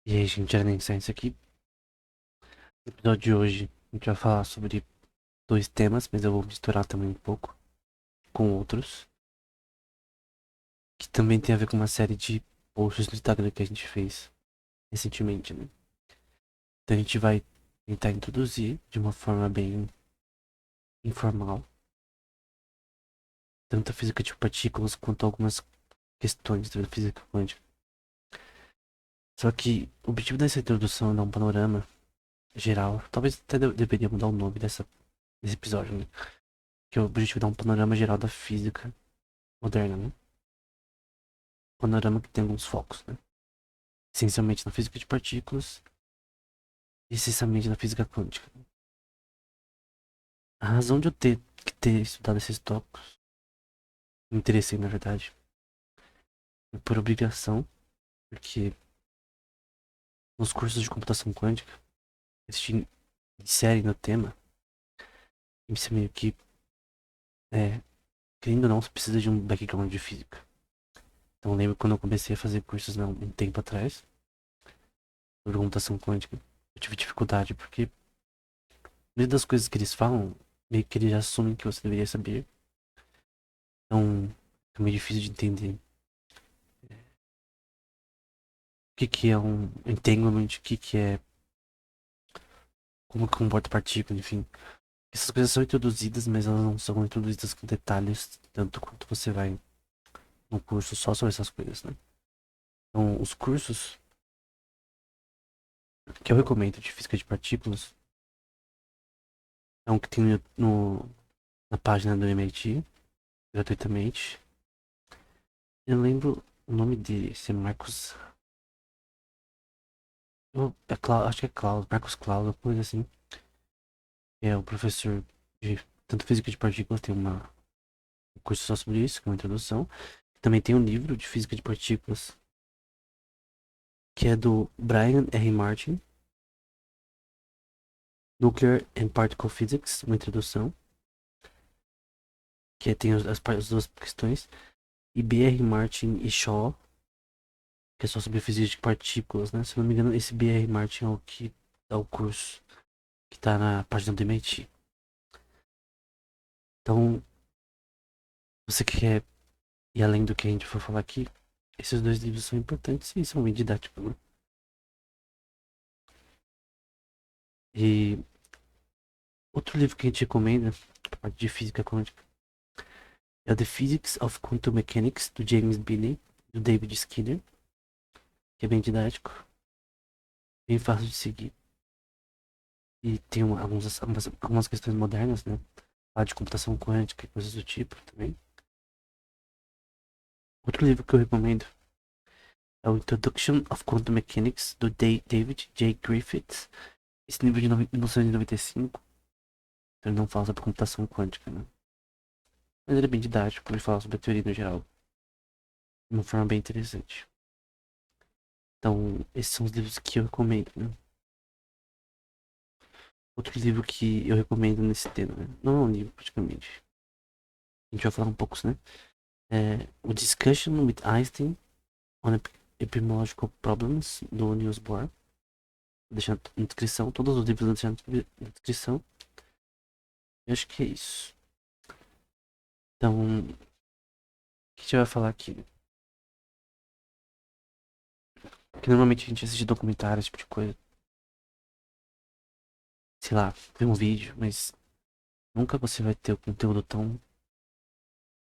E aí, gente, era nem isso aqui. No episódio de hoje, a gente vai falar sobre dois temas, mas eu vou misturar também um pouco com outros, que também tem a ver com uma série de posts no Instagram que a gente fez recentemente, né? Então a gente vai tentar introduzir de uma forma bem informal, tanto a física de partículas quanto algumas questões da física quântica. Só que o objetivo dessa introdução é dar um panorama geral. Talvez até deveria mudar o nome desse episódio, né? Que é o objetivo é dar um panorama geral da física moderna, né? Panorama que tem alguns focos, né? Essencialmente na física de partículas e essencialmente na física quântica. A razão de eu ter estudado esses tópicos, me interessei na verdade, é por obrigação, porque nos cursos de computação quântica, eles te inserem no tema, e você meio que, querendo ou não, você precisa de um background de física. Então eu lembro quando eu comecei a fazer cursos um tempo atrás, sobre computação quântica, eu tive dificuldade, porque meio das coisas que eles falam, meio que eles assumem que você deveria saber. Então, é meio difícil de entender o que que é um entanglement, o que que é, como que comporta partícula, enfim. Essas coisas são introduzidas, mas elas não são introduzidas com detalhes, tanto quanto você vai num curso só sobre essas coisas, né? Então, os cursos que eu recomendo de física de partículas é um que tem na página do MIT, gratuitamente. Eu lembro o nome dele, se é Marcos. Acho que é Klaus, Marcos Klaus, alguma coisa assim. É o professor de tanto física de partículas, tem um curso só sobre isso, que é uma introdução. Também tem um livro de física de partículas, que é do Brian R. Martin, Nuclear and Particle Physics, uma introdução, que tem as duas questões, e B. R. Martin e Shaw, que é só sobre física de partículas, né? Se eu não me engano, esse B. R. Martin é o que dá o curso, que tá na página do MIT. Então, você quer ir além do que a gente for falar aqui, esses dois livros são importantes e são bem didáticos, né? E outro livro que a gente recomenda, a parte de física quântica, é o The Physics of Quantum Mechanics, do James Binney, do David Skinner, que é bem didático, bem fácil de seguir. E tem algumas questões modernas, né? Fala de computação quântica e coisas do tipo também. Outro livro que eu recomendo é o Introduction of Quantum Mechanics, do David J. Griffiths. Esse livro é de 1995, então ele não fala sobre computação quântica, né? Mas ele é bem didático, ele fala sobre a teoria no geral, de uma forma bem interessante. Então, esses são os livros que eu recomendo, né? Outro livro que eu recomendo nesse tema, né? Não é um livro, praticamente. A gente vai falar um pouco, né? É o Discussion with Einstein on Epistemological Problems, do Niels Bohr. Vou deixar na descrição, todos os livros vou deixar na descrição. Eu acho que é isso. Então, o que a gente vai falar aqui? Que normalmente a gente assiste documentários, esse tipo de coisa. Sei lá, vê um vídeo, mas nunca você vai ter o conteúdo tão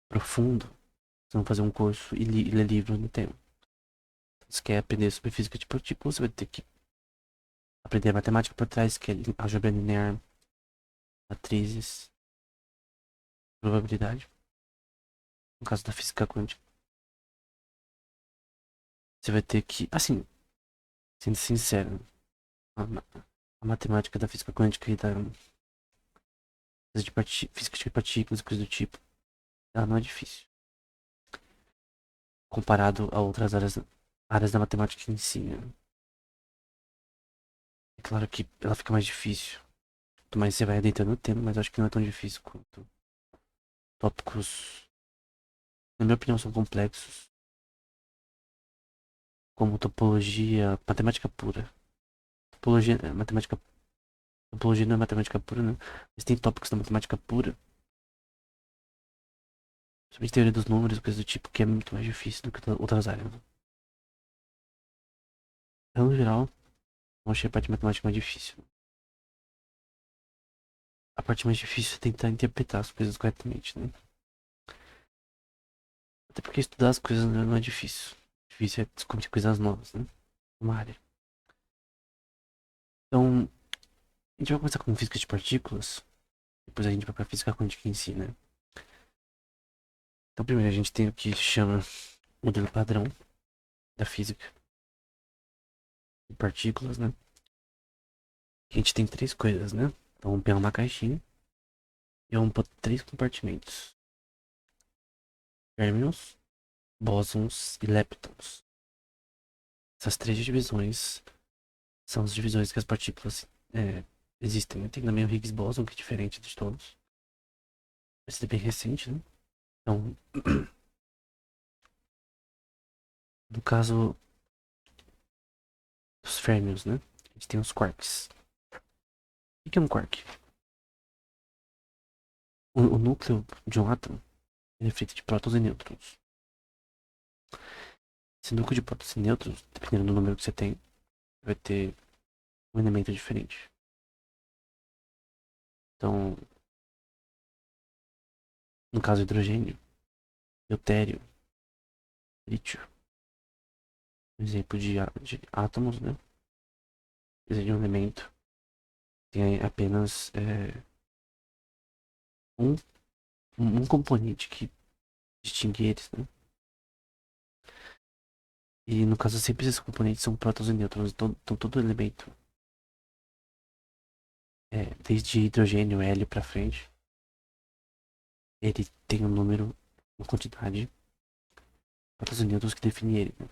profundo. Você vai fazer um curso e ler livros no tema. Se quer aprender sobre física de partículas, você vai ter que aprender a matemática por trás, que é álgebra linear, matrizes, probabilidade. No caso da física quântica, você vai ter que, assim, sendo sincero, a matemática da física quântica e da física de partículas e coisas do tipo, ela não é difícil. Comparado a outras áreas da matemática em si, né? É claro que ela fica mais difícil. Quanto mais você vai adentrando no tema, mas acho que não é tão difícil quanto tópicos, na minha opinião, são complexos. como topologia, matemática pura. Topologia, matemática, topologia não é matemática pura, né? Mas tem tópicos da matemática pura, principalmente teoria dos números, coisas do tipo, que é muito mais difícil do que outras áreas. Então, no geral, eu achei a parte de matemática mais difícil. A parte mais difícil é tentar interpretar as coisas corretamente, né? Até porque estudar as coisas não é difícil. Difícil é descobrir coisas novas, né? Uma área. Então, a gente vai começar com física de partículas. Depois a gente vai pra física quântica em si, né? Então, primeiro a gente tem o que se chama modelo padrão da física de partículas, né? A gente tem três coisas, né? Então, um peão uma caixinha e um três compartimentos: férmions, bósons e leptons. Essas três divisões são as divisões que as partículas existem, né? Tem também o Higgs boson, que é diferente de todos. Esse é bem recente, né? Então, no caso dos férmions, né? A gente tem os quarks. O que é um quark? O núcleo de um átomo ele é feito de prótons e nêutrons. Esse núcleo de prótons e nêutrons, dependendo do número que você tem, vai ter um elemento diferente. Então, no caso, hidrogênio, deutério, lítio, exemplo de átomos, né? De um elemento tem apenas um, um componente que distingue eles, né? E no caso, sempre esses componentes são prótons e nêutrons, então todo elemento, desde hidrogênio, hélio pra frente, ele tem um número, uma quantidade, prótons e nêutrons que define ele, né?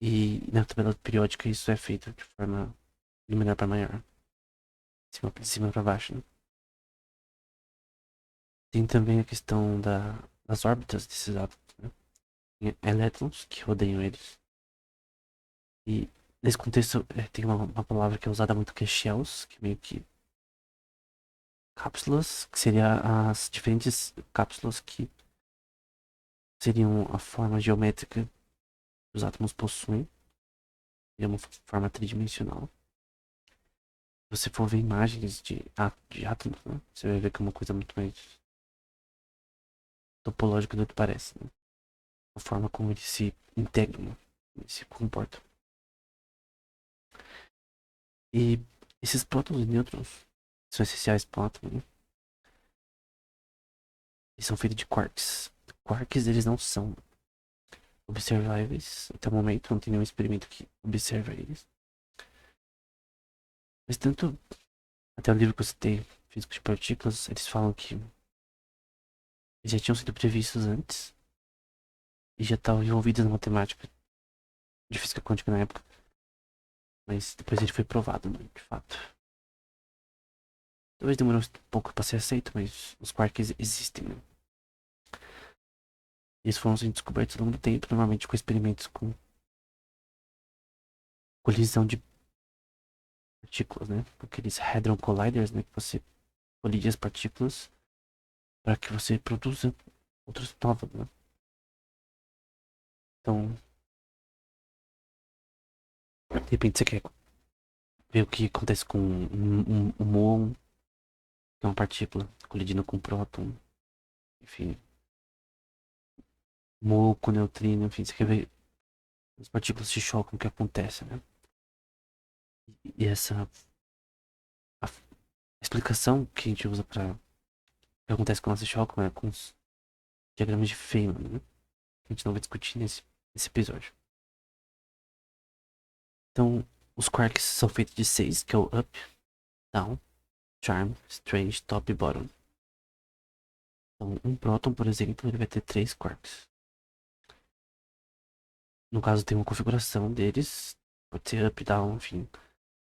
E na tabela periódica isso é feito de forma de menor para maior, de cima para baixo, né? Tem também a questão das órbitas desses átomos, né? Tem elétrons que rodeiam eles. E nesse contexto tem uma palavra que é usada muito que é shells, que é meio que cápsulas, que seria as diferentes cápsulas que seriam a forma geométrica que os átomos possuem. É uma forma tridimensional. Se você for ver imagens de átomos, né? Você vai ver que é uma coisa muito mais topológica do que parece, né? A forma como eles se integram, né? Eles se comportam. E esses prótons e nêutrons são essenciais para o átomo, né? Eles são feitos de quarks. Quarks, eles não são observáveis até o momento, não tem nenhum experimento que observa eles. Mas tanto, até o livro que eu citei, Física de Partículas, eles falam que eles já tinham sido previstos antes e já estavam envolvidos na matemática de física quântica na época. Mas depois ele foi provado, né, de fato. Talvez demorou um pouco para ser aceito, mas os quarks existem, né? Eles foram sendo descobertos ao longo do tempo, normalmente com experimentos com colisão de partículas, né? Aqueles Hadron Colliders, né? Que você colide as partículas para que você produza outras novas, né? Então, de repente você quer ver o que acontece com um muon, que é uma partícula, colidindo com um próton, enfim, muon com neutrino, enfim, você quer ver as partículas se chocam, o que acontece, né? E essa a explicação que a gente usa para o que acontece quando elas se chocam é com os diagramas de Feynman, né? A gente não vai discutir nesse episódio. Então, os quarks são feitos de seis, que é o up, down, charm, strange, top e bottom. Então, um próton, por exemplo, ele vai ter três quarks. No caso, tem uma configuração deles. Pode ser up, down, enfim.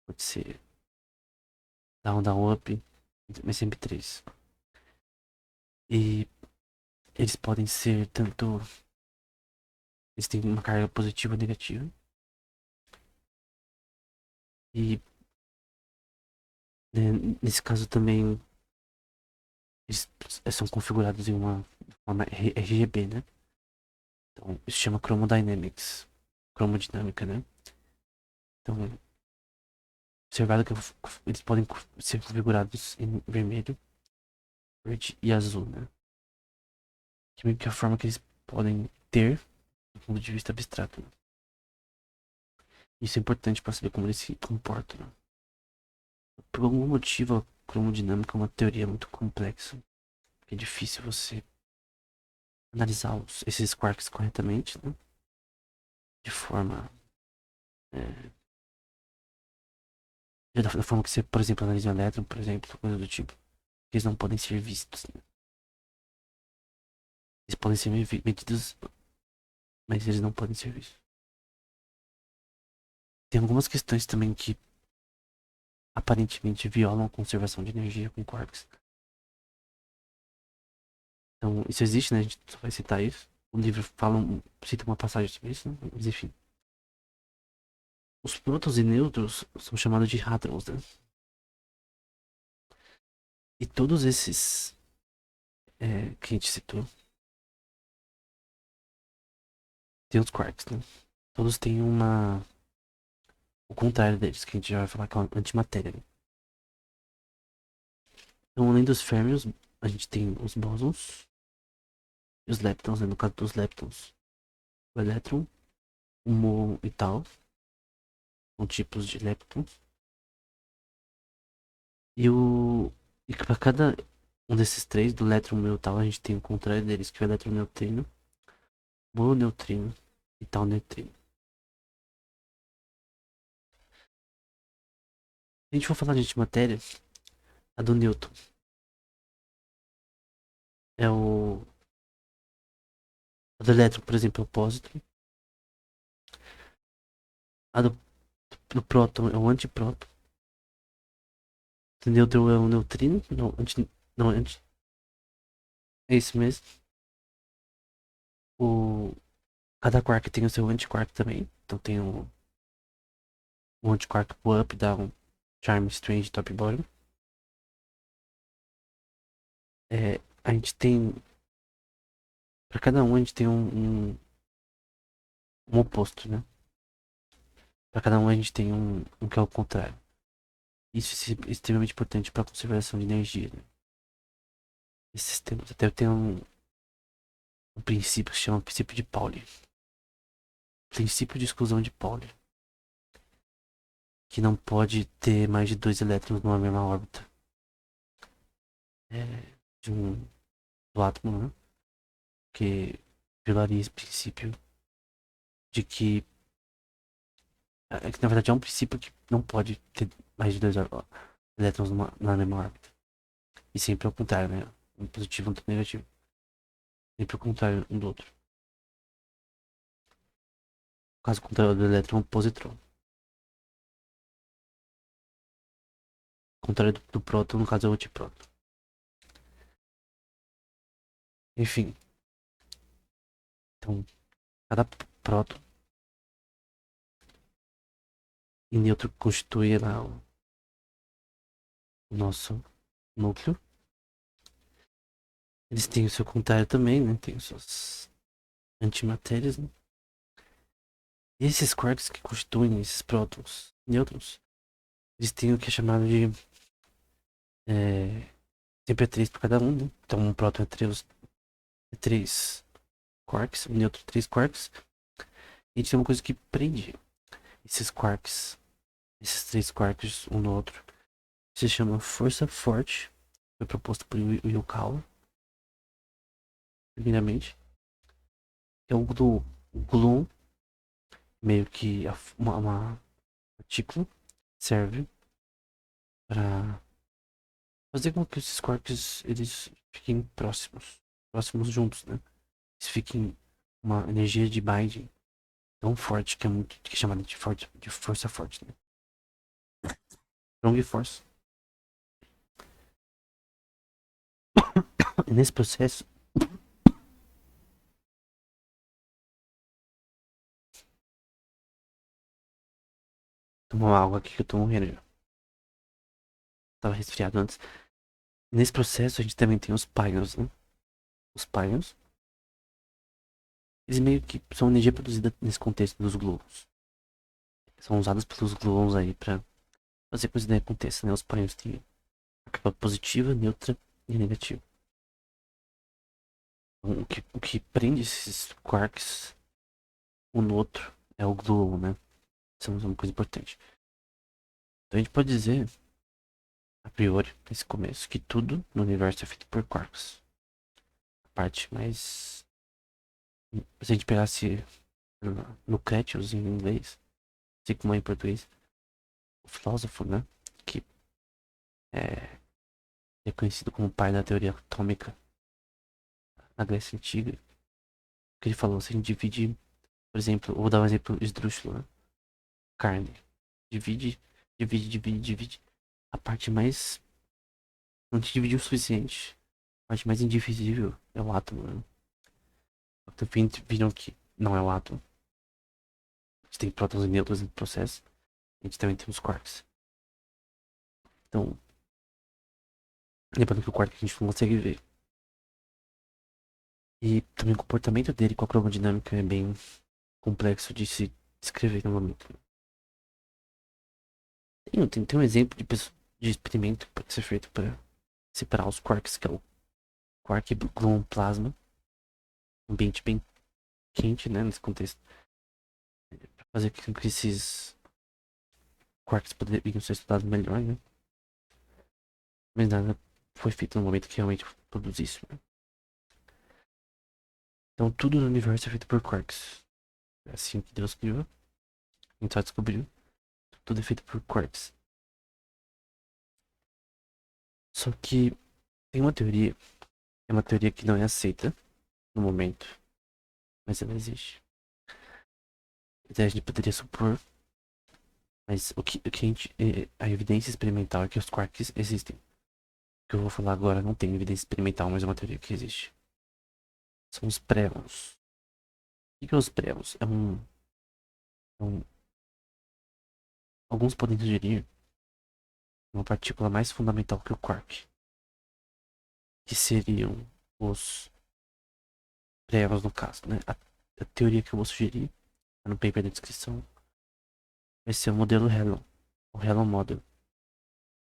Pode ser down, down, up. Mas sempre três. E eles podem ser tanto Eles têm uma carga positiva ou negativa. E né, nesse caso também eles são configurados em uma forma RGB, né? Então isso chama Chromodynamics. Cromodinâmica, né? Então, observado que eles podem ser configurados em vermelho, verde e azul, né? Que meio que é a forma que eles podem ter do ponto de vista abstrato. Né? Isso é importante para saber como eles se comportam. Né? Por algum motivo, a cromodinâmica é uma teoria muito complexa. É difícil você analisar esses quarks corretamente, né? De forma. É, da forma que você, por exemplo, analisa um elétron, por exemplo, coisa do tipo. Eles não podem ser vistos. Né? Eles podem ser medidos, mas eles não podem ser vistos. Tem algumas questões também que aparentemente violam a conservação de energia com quarks. Então, isso existe, né? A gente só vai citar isso. O livro cita uma passagem sobre isso, né? Mas enfim. Os prótons e nêutrons são chamados de hadrons, né? E todos esses que a gente citou tem os quarks, né? Todos têm o contrário deles, que a gente já vai falar que é uma antimatéria. Né? Então, além dos férmions, a gente tem os bósons e os leptons, né? No caso dos leptons, o elétron, o muon e tal, são tipos de leptons. E o. E para cada um desses três, do elétron, muon e tal, a gente tem o contrário deles, que é o eletroneutrino, muoneutrino e tal neutrino. Se a gente for falar de antimatéria, a do Newton é o. A do elétron, por exemplo, é o pósitron. A do próton é o antipróton. O nêutron é o neutrino. Não, não, é isso mesmo. O, cada quark tem o seu antiquark também. Então tem o antiquark up, down, charm, strange, top e bottom. A gente tem. Para cada um a gente tem um oposto, né? Para cada um a gente tem um que é o contrário. Isso é extremamente importante para a conservação de energia. Né? Esses sistemas até tem um princípio que se chama princípio de Pauli. Princípio de exclusão de Pauli. Que não pode ter mais de dois elétrons numa mesma órbita. De do átomo, né? Que violaria esse princípio de que. Que na verdade é um princípio que não pode ter mais de dois elétrons na mesma órbita. E sempre ao contrário, né? Um positivo e um negativo. Sempre ao contrário um do outro. Caso contrário do elétron, o positron. Contrário do próton, no caso é o antipróton. Enfim, então, cada próton e nêutron constitui lá o nosso núcleo. Eles têm o seu contrário também, né? Tem as suas antimatérias, né? E esses quarks que constituem esses prótons, nêutrons, eles têm o que é chamado de sempre é 3 por cada um, né? Então um próton é três quarks, um nêutron 3 quarks. E a gente tem uma coisa que prende esses quarks, esses 3 quarks um no outro. Se chama força forte. Foi proposto por Will Cowell, primeiramente. É o do Gluon, meio que uma partícula, serve para fazer com que esses quarks eles fiquem próximos juntos, né? Eles fiquem uma energia de binding tão forte que é chamada de força forte, né? Strong force. E nesse processo tomar água aqui que eu tô morrendo já. Tava resfriado antes. Nesse processo a gente também tem os pions, né? Os pions, eles meio que são energia produzida nesse contexto dos gluons. São usados pelos gluons aí pra fazer que coisa aconteça, né? Os pions têm a capa positiva, neutra e negativa. Então, o que prende esses quarks um no outro é o gluon, né? Isso é uma coisa importante. Então a gente pode dizer, a priori, nesse começo, que tudo no universo é feito por quarks. A parte mais. Se a gente pegasse Lucretius em inglês, assim como é em português, o filósofo, né? Que é conhecido como o pai da teoria atômica na Grécia Antiga. Que ele falou, se a gente divide, por exemplo, vou dar um exemplo esdrúxulo, né? Carne. Divide, divide. A parte mais. Não te divide o suficiente. A parte mais indivisível é o átomo, né? Também viram que não é o átomo. A gente tem prótons e nêutrons no processo. A gente também tem os quarks. Então, lembrando que o quark a gente não consegue ver. E também o comportamento dele com a cromodinâmica é bem complexo de se descrever no momento. Tem um exemplo de experimento que pode ser feito para separar os quarks, que é o quark gluon plasma. Um ambiente bem quente, né, nesse contexto. Para fazer com que esses quarks poderiam ser estudados melhor, né? Mas nada foi feito no momento que realmente produzisse, né? Então tudo no universo é feito por quarks. É assim que Deus criou. A gente só descobriu. Tudo é feito por quarks. Só que tem uma teoria. É uma teoria que não é aceita no momento. Mas ela existe. Então a gente poderia supor. Mas o que a gente. A evidência experimental é que os quarks existem. O que eu vou falar agora não tem evidência experimental, mas é uma teoria que existe. São os préons. O que é os préons? Alguns podem sugerir uma partícula mais fundamental que o quark. Que seriam os préons no caso, né? A teoria que eu vou sugerir no paper da descrição vai ser o modelo Halon. O Halon Model.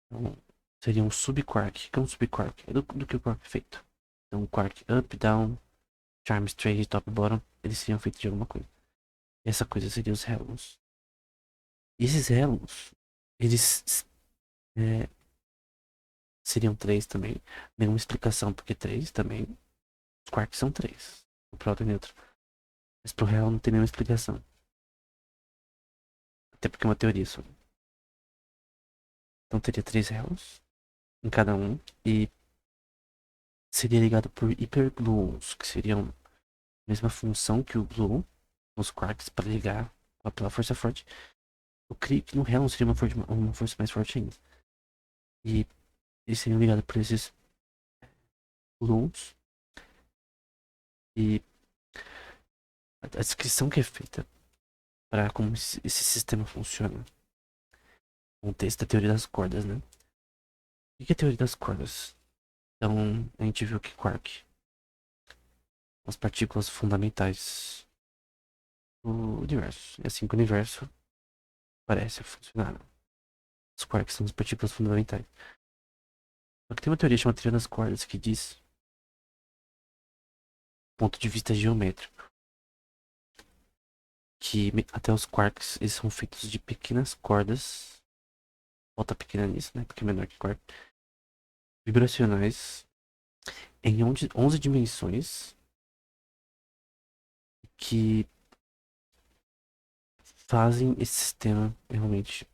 Então, seria um subquark. O que é um subquark? É do que o quark é feito. Então, quark up, down, charm straight, top, bottom, eles seriam feitos de alguma coisa. E essa coisa seria os Halons. E esses Halons, eles seriam três também. Nenhuma explicação porque três também. Os quarks são três. O próton e o neutro. Mas pro Halon não tem nenhuma explicação. Até porque é uma teoria só. Então teria três Halons em cada um. E seria ligado por hipergluons, que seriam a mesma função que o gluon nos quarks para ligar pela força forte. Eu creio que no Helm seria uma força mais forte ainda. E eles seriam ligados por esses gluons. E a descrição que é feita para como esse sistema funciona. Um texto da teoria das cordas, né? O que é a teoria das cordas? Então, a gente viu que quark, as partículas fundamentais do universo. É assim que o universo parece funcionar. Os quarks são as partículas fundamentais. Só que tem uma teoria chamada teoria das cordas que diz, do ponto de vista geométrico, que até os quarks eles são feitos de pequenas cordas, volta pequena nisso, né? Porque é menor que quark, vibracionais em 11 dimensões que fazem esse sistema realmente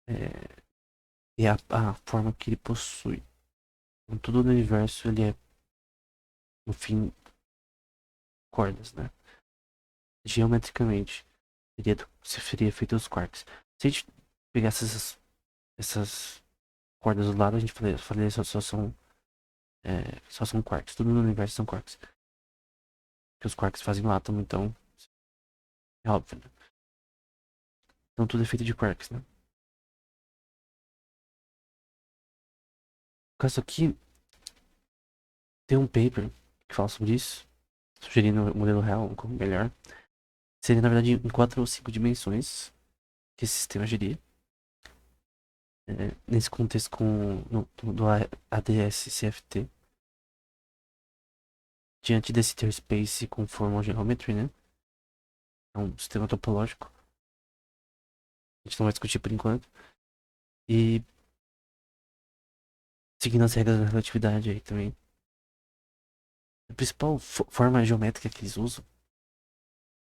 é a forma que ele possui. Então, tudo no universo ele é, no fim, cordas, né? Geometricamente seria feito os quarks. Se a gente pegasse essas cordas do lado, a gente falaria só são quarks. Tudo no universo são quarks. Que os quarks fazem o átomo, então é óbvio, né? Então tudo é feito de quarks, né? No caso aqui, tem um paper que fala sobre isso, sugerindo o modelo real como melhor. Seria, na verdade, em 4 ou 5 dimensões que esse sistema geria. Nesse contexto do ADS-CFT, diante desse inter space com formal geometry, né? É um sistema topológico. A gente não vai discutir por enquanto. E seguindo as regras da relatividade aí também. A principal forma geométrica que eles usam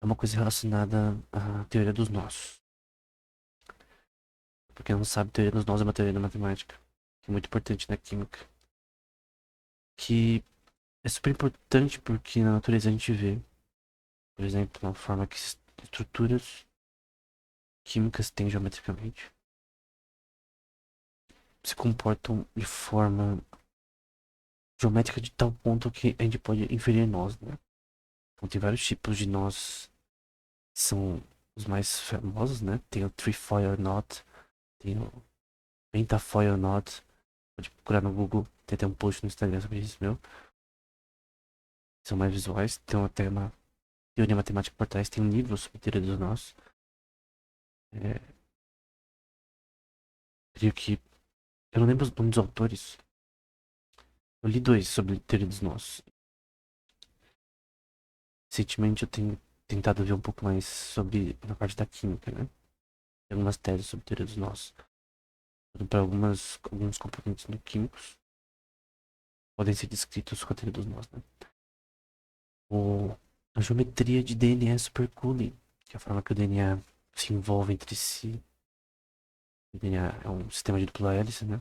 é uma coisa relacionada à teoria dos nós. Pra quem não sabe, a teoria dos nós é uma teoria da matemática, que é muito importante na química. Que é super importante porque na natureza a gente vê, por exemplo, na forma que estruturas químicas têm geometricamente se comportam de forma geométrica de tal ponto que a gente pode inferir nós, né? Então tem vários tipos de nós que são os mais famosos, né? Tem o trefoil knot, tem o pentafoil knot, pode procurar no Google, tem até um post no Instagram sobre isso, meu. São mais visuais, tem até uma teoria matemática por trás, tem um livro sobre teoria dos nós. Creio que, eu não lembro os nomes dos autores, eu li dois sobre teoria dos nós. Recentemente eu tenho tentado ver um pouco mais sobre na parte da química, né? Tem algumas teses sobre teoria dos nós. Para alguns componentes químicos podem ser descritos com a teoria dos nós, né? A geometria de DNA supercooling, que é a forma que o DNA se envolve entre si. O DNA é um sistema de dupla hélice, né?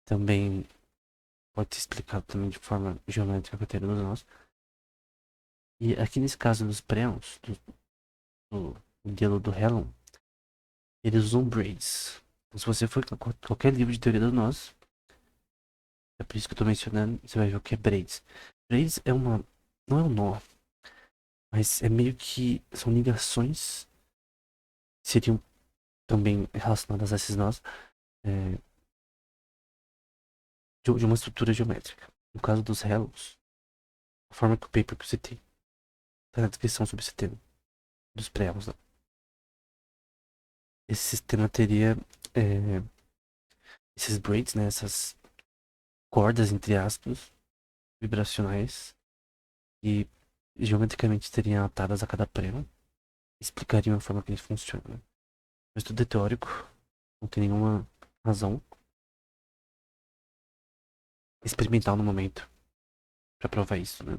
Também pode ser explicado também de forma geométrica com a teoria dos nós. E aqui nesse caso dos préons, do modelo do Hellon, eles usam braids. Então, se você for qualquer livro de teoria dos nós, é por isso que eu tô mencionando, você vai ver o que é braids. Braids é uma. Não é um nó, mas é meio que. São ligações que seriam também relacionadas a esses nós de uma estrutura geométrica. No caso dos Hellos, a forma que o paper que você tem, tá na descrição sobre esse tema, dos préons, né? Esse sistema teria esses braids, né? Essas cordas, entre aspas, vibracionais, e geometricamente seriam atadas a cada prêmio, explicariam a forma que eles funcionam. Mas tudo é teórico, não tem nenhuma razão experimental no momento para provar isso, né?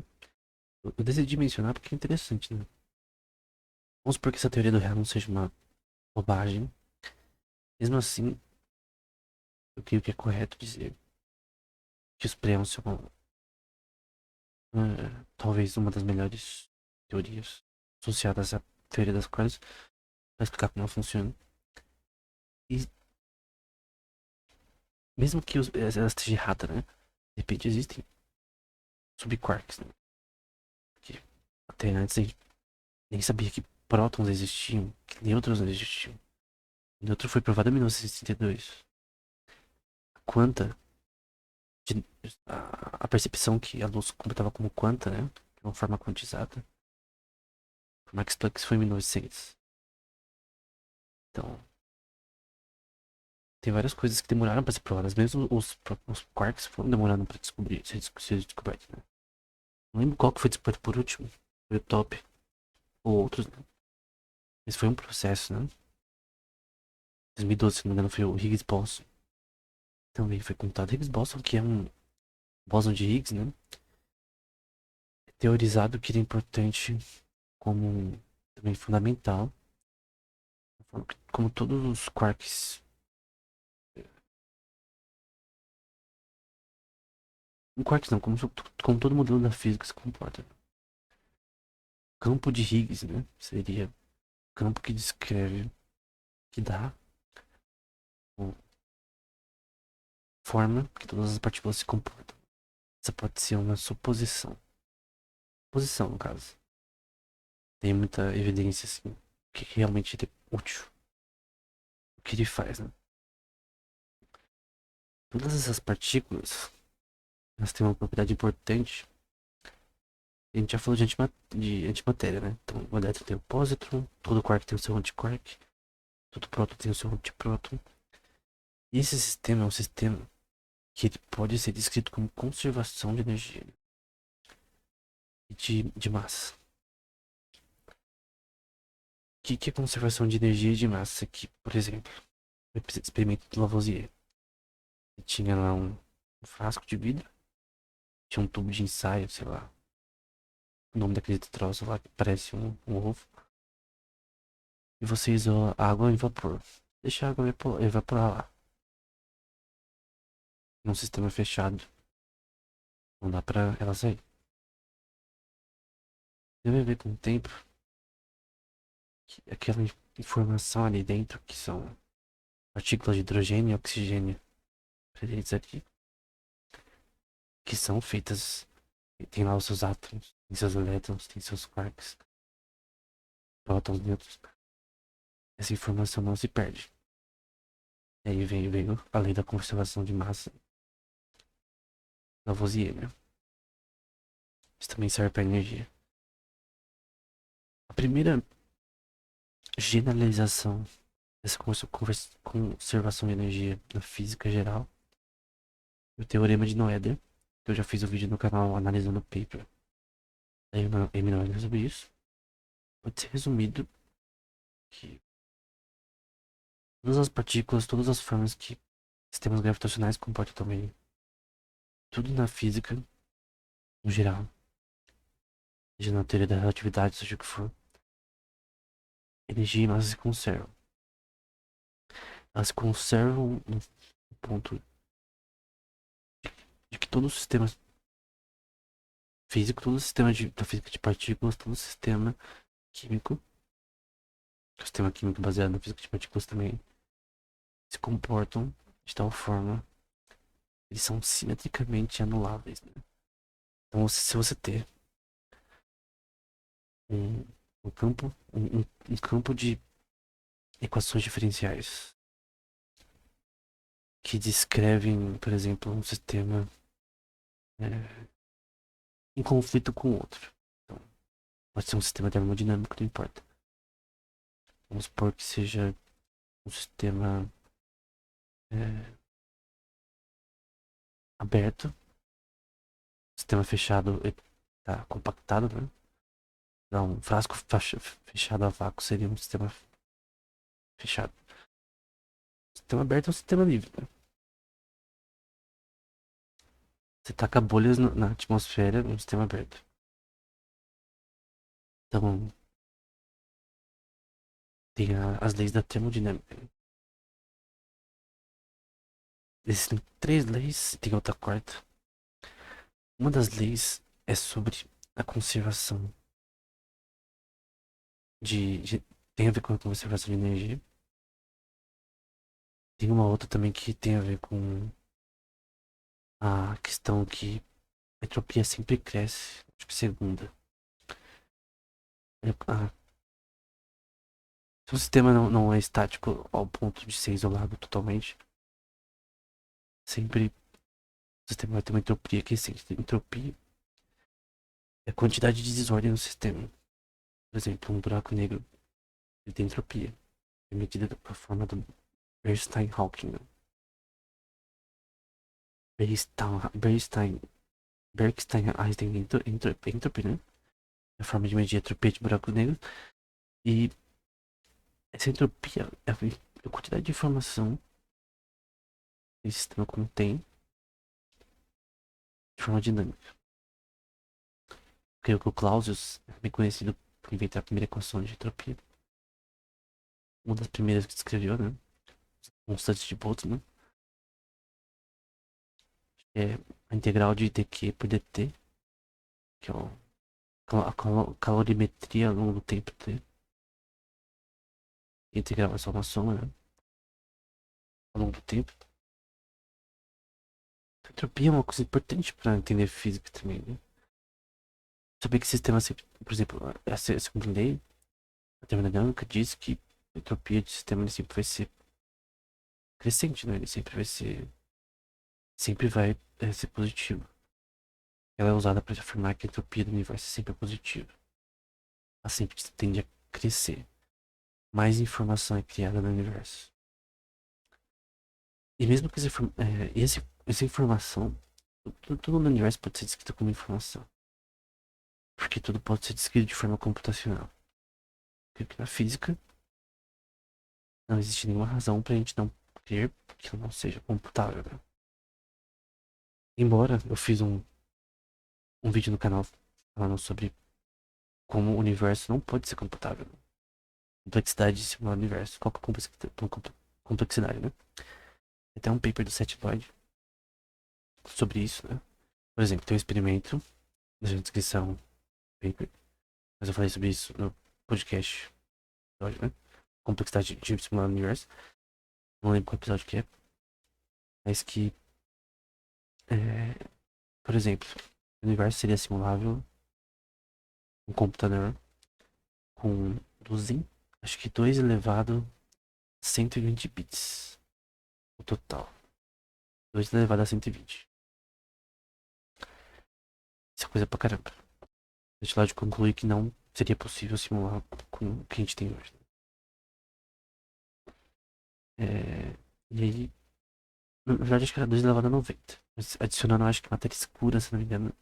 Eu decidi mencionar porque é interessante, né? Vamos supor que essa teoria do real não seja uma bobagem. Mesmo assim, eu creio que é correto dizer que os prêmios são talvez uma das melhores teorias associadas à teoria das cordas para explicar como ela funciona. E mesmo que ela esteja errada, né? De repente existem subquarks, né? Que até antes a gente nem sabia que prótons existiam, que nêutrons existiam. O nêutron foi provado em 1962. A quanta, a percepção que a luz computava como quanta, né? De uma forma quantizada. O Max Planck foi em 1900. Então, tem várias coisas que demoraram para ser provadas. Mesmo os quarks foram demorando para ser descobertos, né? Não lembro qual que foi descoberto por último. Foi o top. Ou outros, né? Mas foi um processo, né? 2012, se não me engano, foi o Higgs boson. Também foi contado. Higgs boson, que é um bóson de Higgs, né? É teorizado que ele é importante como também fundamental. Como todos os quarks. Não quarks não, como todo modelo da física se comporta. Campo de Higgs, né? Seria campo que descreve, que dá a forma que todas as partículas se comportam. Essa pode ser uma suposição. Posição, no caso. Tem muita evidência, assim, que realmente é útil. que ele faz, né? Todas essas partículas, elas têm uma propriedade importante. A gente já falou de antimatéria, né? Então, o elétron tem o pósitron, todo quark tem o seu antiquark, todo próton tem o seu antipróton. E esse sistema é um sistema que ele pode ser descrito como conservação de energia e de massa. O que é conservação de energia e de massa? Que, por exemplo, o experimento do Lavoisier. Ele tinha lá um frasco de vidro, tinha um tubo de ensaio, sei lá, o nome daquele troço lá que parece um ovo. E você isola água em vapor. Deixa a água evaporar lá. Num sistema fechado. Não dá pra ela sair. Você vai ver com o tempo que aquela informação ali dentro, que são partículas de hidrogênio e oxigênio presentes aqui, que são feitas. Tem lá os seus átomos, tem seus elétrons, tem seus quarks, prótons, nêutrons. Essa informação não se perde. E aí veio a lei da conservação de massa, Lavoisier, né? Isso também serve para energia. A primeira generalização dessa conservação de energia na física geral é o teorema de Noether, que eu já fiz um vídeo no canal analisando o paper da Amy Noether sobre isso. Pode ser resumido que todas as partículas, todas as formas que sistemas gravitacionais comportam também, tudo na física, no geral, seja na teoria da relatividade, seja o que for, energia e massa se conservam. Elas se conservam no ponto de que todo o sistema físico, todo o sistema da física de partículas, todo o sistema químico, o sistema químico baseado na física de partículas também, se comportam de tal forma que eles são simetricamente anuláveis, né? Então, se você ter um, um campo de equações diferenciais que descrevem, por exemplo, um sistema é, em conflito com outro. Então, pode ser um sistema termodinâmico, não importa. Vamos supor que seja um sistema é, aberto, sistema fechado, tá compactado, né? Então, um frasco fechado a vácuo seria um sistema fechado. Sistema aberto é um sistema livre, né? Você taca bolhas na atmosfera, é um sistema aberto. Então, tem as leis da termodinâmica. Existem três leis, tem outra quarta. Uma das leis é sobre a conservação tem a ver com a conservação de energia. Tem uma outra também que tem a ver com a questão que a entropia sempre cresce. Acho que segunda. Ah, se o sistema não é estático ao ponto de ser isolado totalmente, sempre o sistema vai ter uma entropia crescente. Entropia é a quantidade de desordem no sistema. Por exemplo, um buraco negro ele tem entropia. É medida pela forma do Bernstein-Hawking. Né? Bernstein-Einstein entropia, né? É a forma de medir a entropia de buracos negros. E essa entropia é a quantidade de informação que esse sistema contém de forma dinâmica. Creio que o Clausius é bem conhecido por inventar a primeira equação de entropia. Uma das primeiras que escreveu, né? Constante de Boltzmann. É a integral de dq por dt, que é a calorimetria ao longo do tempo t. A integral é só uma soma, né? Ao longo do tempo. A entropia é uma coisa importante para entender física também, né? Saber que sistema, por exemplo, essa segunda lei, a termodinâmica diz que a entropia de sistema sempre vai ser crescente, né? Ele sempre vai ser positivo. Ela é usada para afirmar que a entropia do universo é sempre positiva. Ela sempre tende a crescer. Mais informação é criada no universo. E mesmo que essa informação, tudo no universo pode ser descrito como informação. Porque tudo pode ser descrito de forma computacional. Porque na física não existe nenhuma razão para a gente não crer que ela não seja computável. Né? Embora eu fiz um vídeo no canal falando sobre como o universo não pode ser computável. Complexidade de simular o universo. Qual que é a complexidade, né? Tem até um paper do Seth Lloyd sobre isso, né? Por exemplo, tem um experimento, deixa na descrição, paper, mas eu falei sobre isso no podcast, episódio, né? Complexidade de simular o universo. Não lembro qual episódio que é, mas que, é, por exemplo, o universo seria simulável um computador com 200, acho que 2 elevado a 120 bits, o total. 2 elevado a 120. Isso é coisa pra caramba. Deixa lá de concluir que não seria possível simular com o que a gente tem hoje. E aí, na verdade, acho que era 2 elevado a 90. Mas adicionando, acho que matéria escura, se não me engano,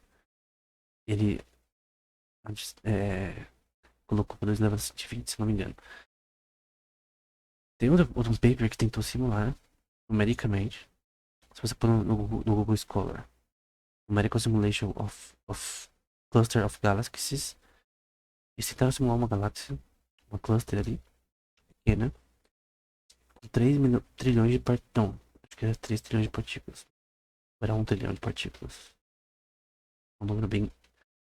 ele é, colocou 2 elevado a 120, se não me engano. Tem outro paper que tentou simular numericamente. Se você pôr no Google Scholar, Numerical Simulation of Cluster of Galaxies, eles tentaram simular uma galáxia, uma cluster ali, pequena, com 3 trilhões de partículas. Não, acho que era 3 trilhões de partículas. Era 1 trilhão de partículas. Um número bem.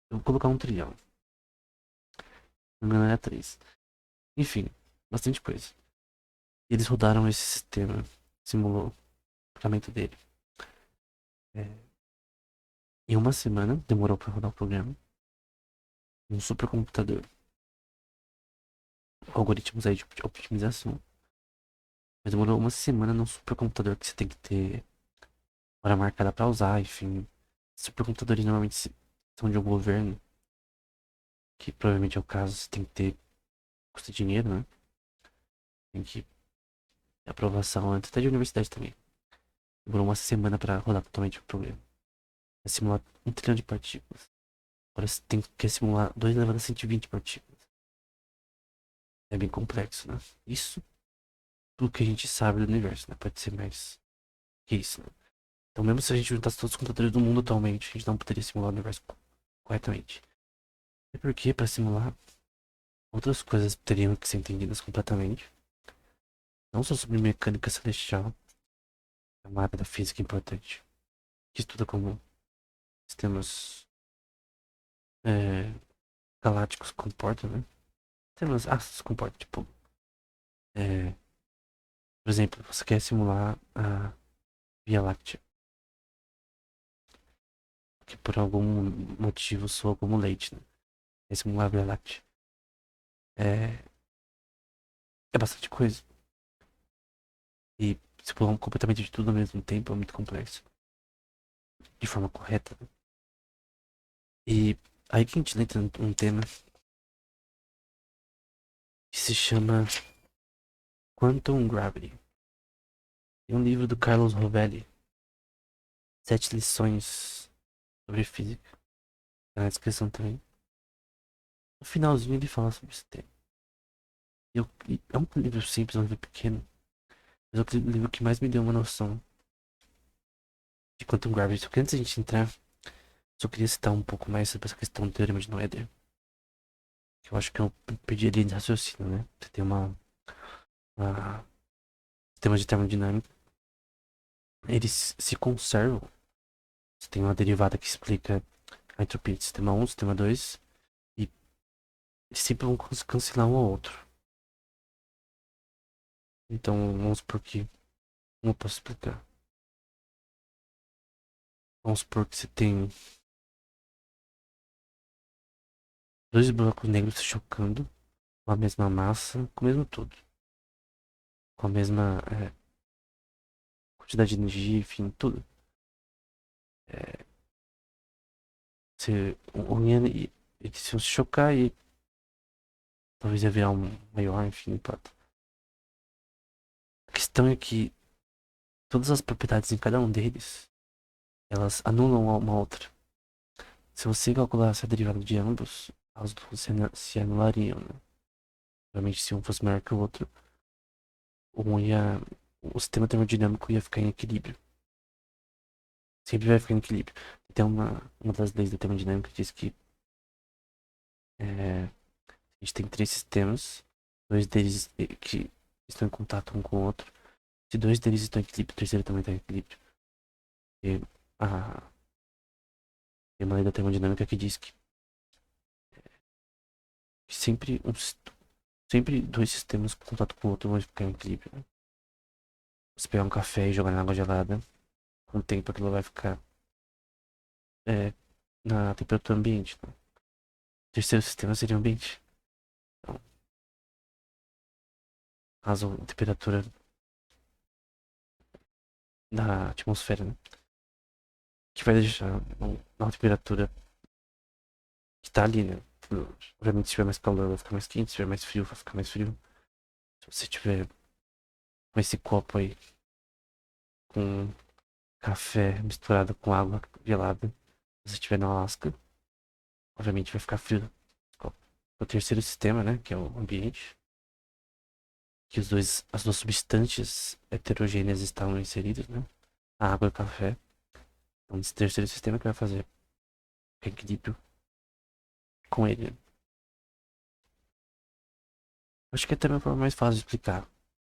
Eu vou colocar 1 trilhão. Não me engano, era 3. Enfim, bastante coisa. E eles rodaram esse sistema, simulou o funcionamento dele. É, em uma semana, demorou para rodar o programa. Um supercomputador. Algoritmos aí de optimização. Mas demorou uma semana num supercomputador que você tem que ter hora marcada para usar, enfim. Supercomputadores normalmente são de um governo, que provavelmente é o caso, você tem que ter, custa dinheiro, né? Tem que ter aprovação antes, até de universidade também. Demorou uma semana para rodar totalmente o programa. Vai simular 1 trilhão de partículas. Agora você tem que simular 2 elevado a 120 partículas. É bem complexo, né? Isso tudo que a gente sabe do universo, né? Pode ser mais que isso, né? Então, mesmo se a gente juntasse todos os computadores do mundo atualmente, a gente não poderia simular o universo corretamente. É porque, para simular, outras coisas teriam que ser entendidas completamente. Não só sobre mecânica celestial, é uma área da física importante, que estuda como sistemas é, galácticos se comportam, né? Sistemas ácidos se comportam, tipo, é, por exemplo, você quer simular a Via Láctea, que por algum motivo soa como leite, né? Quer simular a Via Láctea. É, é bastante coisa. E simular completamente de tudo ao mesmo tempo é muito complexo. De forma correta, né? E aí que a gente entra num tema que se chama Quantum Gravity. Tem um livro do Carlos Rovelli, 7 lições sobre física, tá na descrição também. No finalzinho ele fala sobre esse tema. É um livro simples, é um livro pequeno, mas é o livro que mais me deu uma noção de Quantum Gravity. Só que antes de a gente entrar, só queria citar um pouco mais sobre essa questão do Teorema de Noether. Que eu acho que eu perdi ali de raciocínio, né? Você tem uma sistema de termodinâmica, eles se conservam. Você tem uma derivada que explica a entropia de sistema 1, sistema 2, e eles sempre vão cancelar um ao outro. Então, vamos supor que. Como eu posso explicar? Vamos supor que você tem dois buracos negros se chocando com a mesma massa, com o mesmo tudo. Com a mesma. quantidade de energia, enfim, tudo. É, se eles iam se chocar e talvez ia virar um maior, enfim, não importa. A questão é que todas as propriedades em cada um deles, elas anulam uma outra. Se você calculasse a derivada de ambos, as duas se anulariam, né? Obviamente, se um fosse maior que o outro, um ia, o sistema termodinâmico ia ficar em equilíbrio. Sempre vai ficar em equilíbrio. Então, uma das leis da termodinâmica diz que a gente tem três sistemas, dois deles que estão em contato um com o outro. Se dois deles estão em equilíbrio, o terceiro também está em equilíbrio. E a, tem uma lei da termodinâmica que diz que sempre dois sistemas com contato com o outro vão ficar em equilíbrio, né? Se pegar um café e jogar na água gelada, com o tempo aquilo vai ficar é, na temperatura ambiente. Né? O terceiro sistema seria o ambiente. Então, caso a temperatura da atmosfera, né? Que vai deixar uma temperatura que tá ali, né? Obviamente, se tiver mais calor, vai ficar mais quente. Se tiver mais frio, vai ficar mais frio. Se você tiver com esse copo aí, com café misturado com água gelada, se você estiver no Alasca, obviamente vai ficar frio. O terceiro sistema, né? Que é o ambiente. Que as duas substâncias heterogêneas estavam inseridas, né? A água e o café. Então, esse terceiro sistema que vai fazer o equilíbrio com ele. Né? Acho que é até uma forma mais fácil de explicar.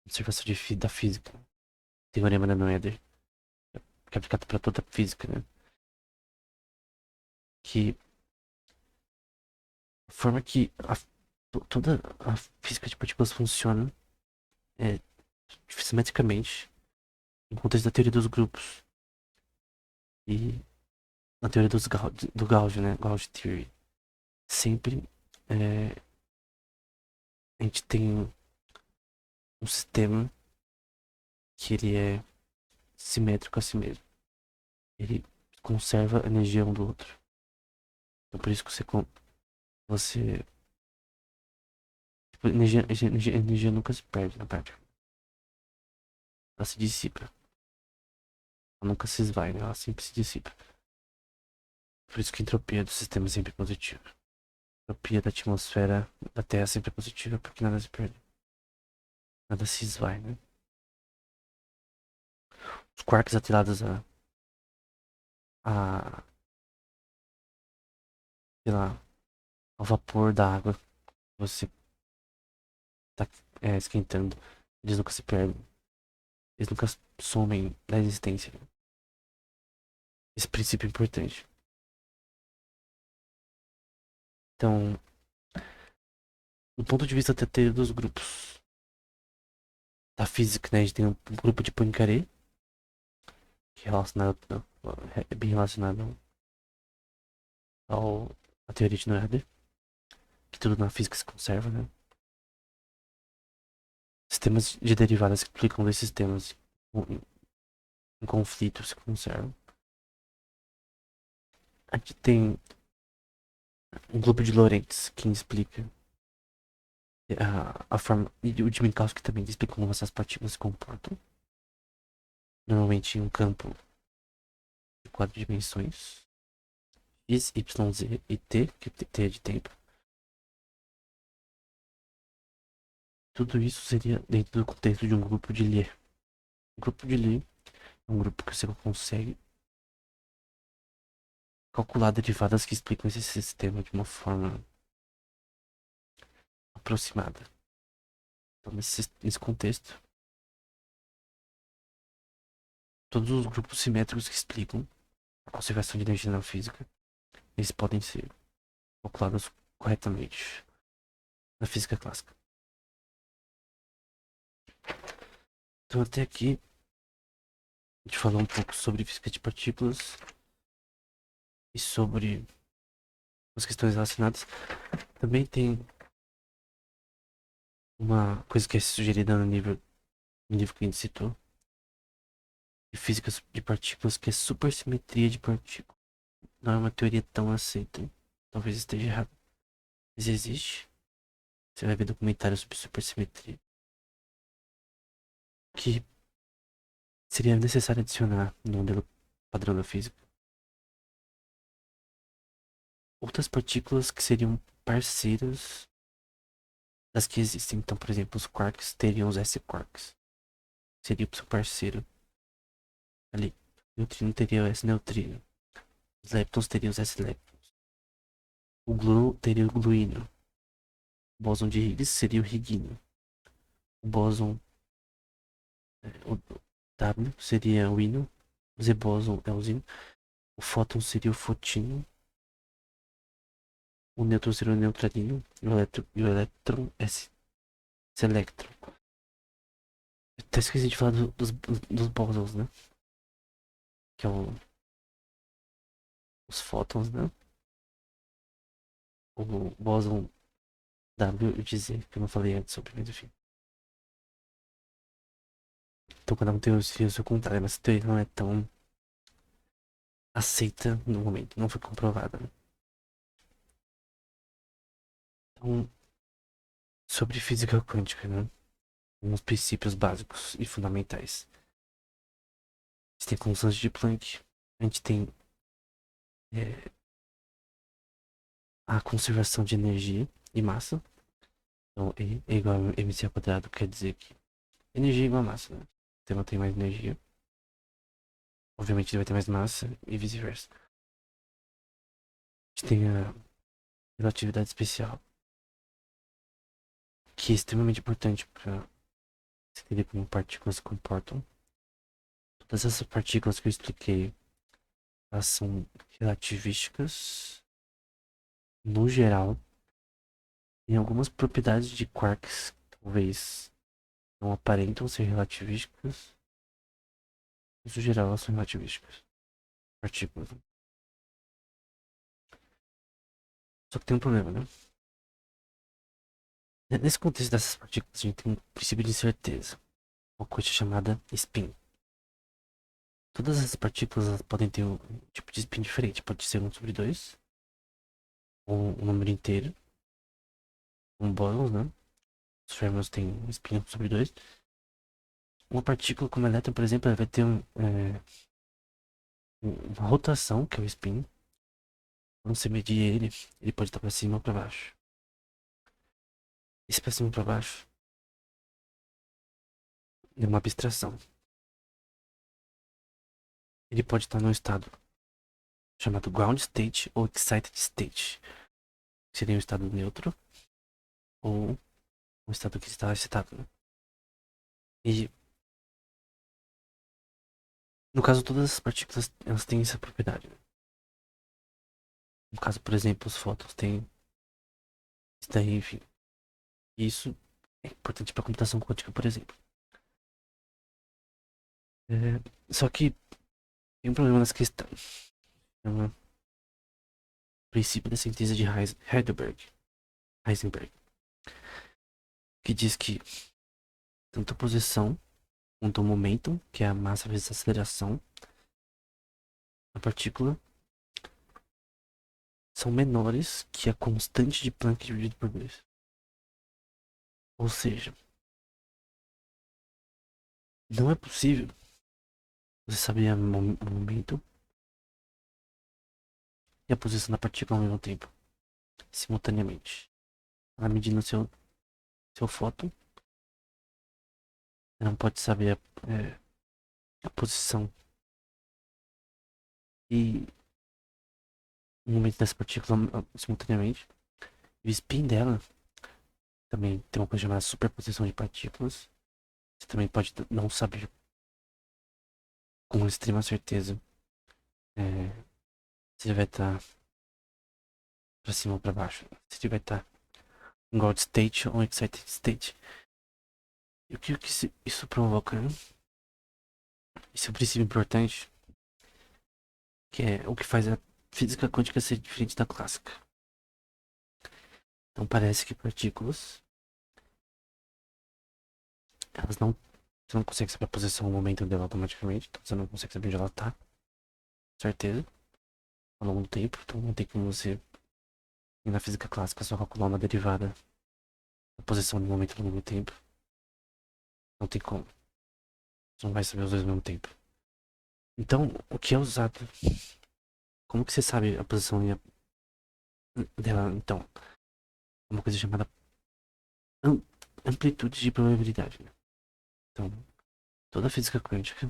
Observação da física. Teorema da Noether. Que é aplicado para toda a física, né? Que a forma que toda a física de partículas funciona é simetricamente em contexto da teoria dos grupos. E na teoria do Gauss, né? Gauss Theory. Sempre a gente tem um sistema que ele é simétrico a si mesmo. Ele conserva a energia um do outro. Então por isso que você tipo, energia nunca se perde na prática. Ela se dissipa. Ela nunca se esvai, né? Ela sempre se dissipa. Por isso que a entropia do sistema é sempre positiva. A entropia da atmosfera da Terra sempre é positiva porque nada se perde. Nada se esvai, né? Os quarks atrelados a sei lá, ao vapor da água que você tá esquentando, eles nunca se perdem. Eles nunca somem da existência. Esse princípio é importante. Então, do ponto de vista da teoria dos grupos da física, né, a gente tem um grupo de Poincaré, que é bem relacionado à teoria de Noether, que tudo na física se conserva, né? Sistemas de derivadas que implicam dois sistemas em conflito se conservam. A gente tem um grupo de Lorentz que explica a forma. E o de Minkowski também explica como essas partículas se comportam. Normalmente em um campo de quatro dimensões. X, Y, Z e T, que T é de tempo. Tudo isso seria dentro do contexto de um grupo de Lie. O grupo de Lie é um grupo que você consegue calcular derivadas que explicam esse sistema de uma forma aproximada. Então, nesse contexto, todos os grupos simétricos que explicam a conservação de energia na física, eles podem ser calculados corretamente na física clássica. Então, até aqui, a gente falou um pouco sobre física de partículas e sobre as questões relacionadas. Também tem uma coisa que é sugerida no livro que a gente citou, de física de partículas, que é supersimetria de partículas. Não é uma teoria tão aceita. Talvez esteja errado. Mas existe. Você vai ver documentários sobre supersimetria. Que seria necessário adicionar no modelo padrão da física. Outras partículas que seriam parceiras das que existem. Então, por exemplo, os quarks teriam os S-quarks. Seria o seu parceiro ali. O neutrino teria o S-neutrino. Os leptons teriam os S-leptons. O glu teria o gluíno. O bóson de Higgs seria o higino. O bóson, o W seria o íno. O Z-bóson é o zino. O fóton seria o fotino. O nêutron seria o neutralino. E o elétron é esse elétron. Até esqueci de falar dos bósons, né? Que é os fótons, né? O bóson W e Z, que eu não falei antes sobre, mas enfim. Então cada um tem os fios ao contrário, mas a teoria não é tão aceita no momento, não foi comprovada, né? Então, sobre física quântica, né? Uns princípios básicos e fundamentais. A gente tem constante de Planck, a gente tem a conservação de energia e massa. Então, E é igual a mc ao quadrado, quer dizer que energia é igual a massa, né? O tema tem mais energia, obviamente ele vai ter mais massa e vice-versa. A gente tem a relatividade especial, que é extremamente importante para entender como partículas se comportam. Todas essas partículas que eu expliquei, elas são relativísticas no geral. Tem algumas propriedades de quarks que talvez não aparentam ser relativísticas, mas no geral elas são relativísticas. Partículas. Só que tem um problema, né? Nesse contexto dessas partículas, a gente tem um princípio de incerteza, uma coisa chamada spin. Todas essas partículas elas podem ter um tipo de spin diferente, pode ser 1/2, ou um número inteiro, um bóson, né? Os férmions têm um spin 1/2. Uma partícula como elétron, por exemplo, ela vai ter uma rotação, que é o spin. Quando você medir ele pode estar para cima ou para baixo. Esse para cima ou para baixo é uma abstração. Ele pode estar num estado chamado ground state ou excited state, que seria um estado neutro ou um estado que está excitado, né? E no caso todas as partículas elas têm essa propriedade, né? No caso, por exemplo, os fótons têm isso daí, enfim. Isso é importante para a computação quântica, por exemplo. Só que tem um problema nessa questão. É o princípio da síntese de Heisenberg, que diz que tanto a posição quanto o momento, que é a massa vezes a aceleração da partícula, são menores que a constante de Planck dividido por 2. Ou seja, não é possível você saber o momento e a posição da partícula ao mesmo tempo, simultaneamente. Ela medindo seu fóton, você não pode saber a posição e o momento dessa partícula simultaneamente. E o spin dela também tem uma coisa chamada superposição de partículas. Você também pode não saber com extrema certeza é, se ele vai estar para cima ou para baixo, se ele vai estar em ground state ou excited state. E o que isso provoca, né? Esse é um princípio importante, que é o que faz a física quântica ser diferente da clássica. Então parece que partículas, elas não Você não consegue saber a posição, o momento dela automaticamente. Então você não consegue saber onde ela tá. Certeza. Ao longo do tempo. Então não tem como você. E na física clássica só calcular uma derivada da posição no momento ao longo do tempo. Não tem como. Você não vai saber os dois ao mesmo tempo. Então, o que é usado? Como que você sabe a posição dela? Então, é uma coisa chamada amplitude de probabilidade, né? Então, toda a física quântica,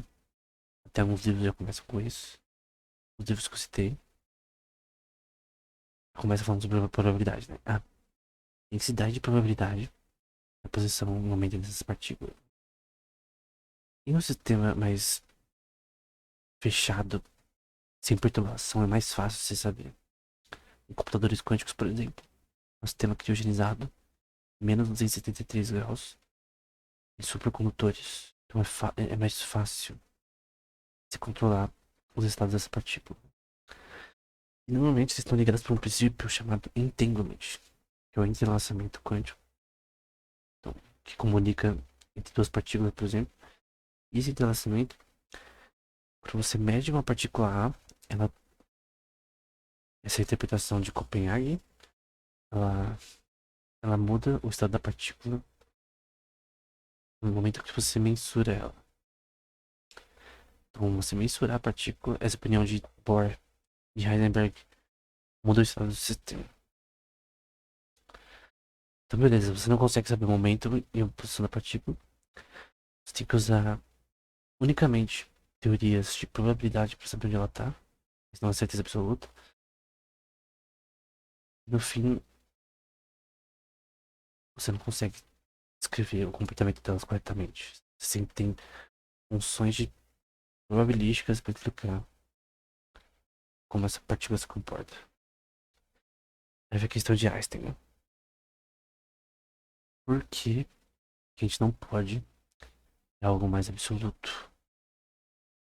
até alguns livros já começam com isso. Os livros que eu citei começam falando sobre a probabilidade, né? A densidade de probabilidade da posição no momento dessas partículas. Em um sistema mais fechado, sem perturbação, é mais fácil você saber. Em computadores quânticos, por exemplo, um sistema criogenizado, menos 273 graus, e supercondutores. Então é mais fácil você controlar os estados dessa partícula. E normalmente estão ligadas por um princípio chamado entanglement, que é o entrelaçamento quântico, então, que comunica entre duas partículas, por exemplo. E esse entrelaçamento, quando você mede uma partícula A, ela, essa interpretação de Copenhague, ela, ela muda o estado da partícula no momento que você mensura ela. Então, você mensurar a partícula, essa opinião de Bohr, de Heisenberg, muda o estado do sistema. Então, beleza, você não consegue saber o momento e a posição da partícula. Você tem que usar unicamente teorias de probabilidade para saber onde ela está. Isso não é certeza absoluta. No fim, você não consegue descrever o comportamento delas corretamente. Você sempre tem funções de probabilísticas para explicar como essa partícula se comporta. Aí vem a questão de Einstein, né? Por que a gente não pode ter algo mais absoluto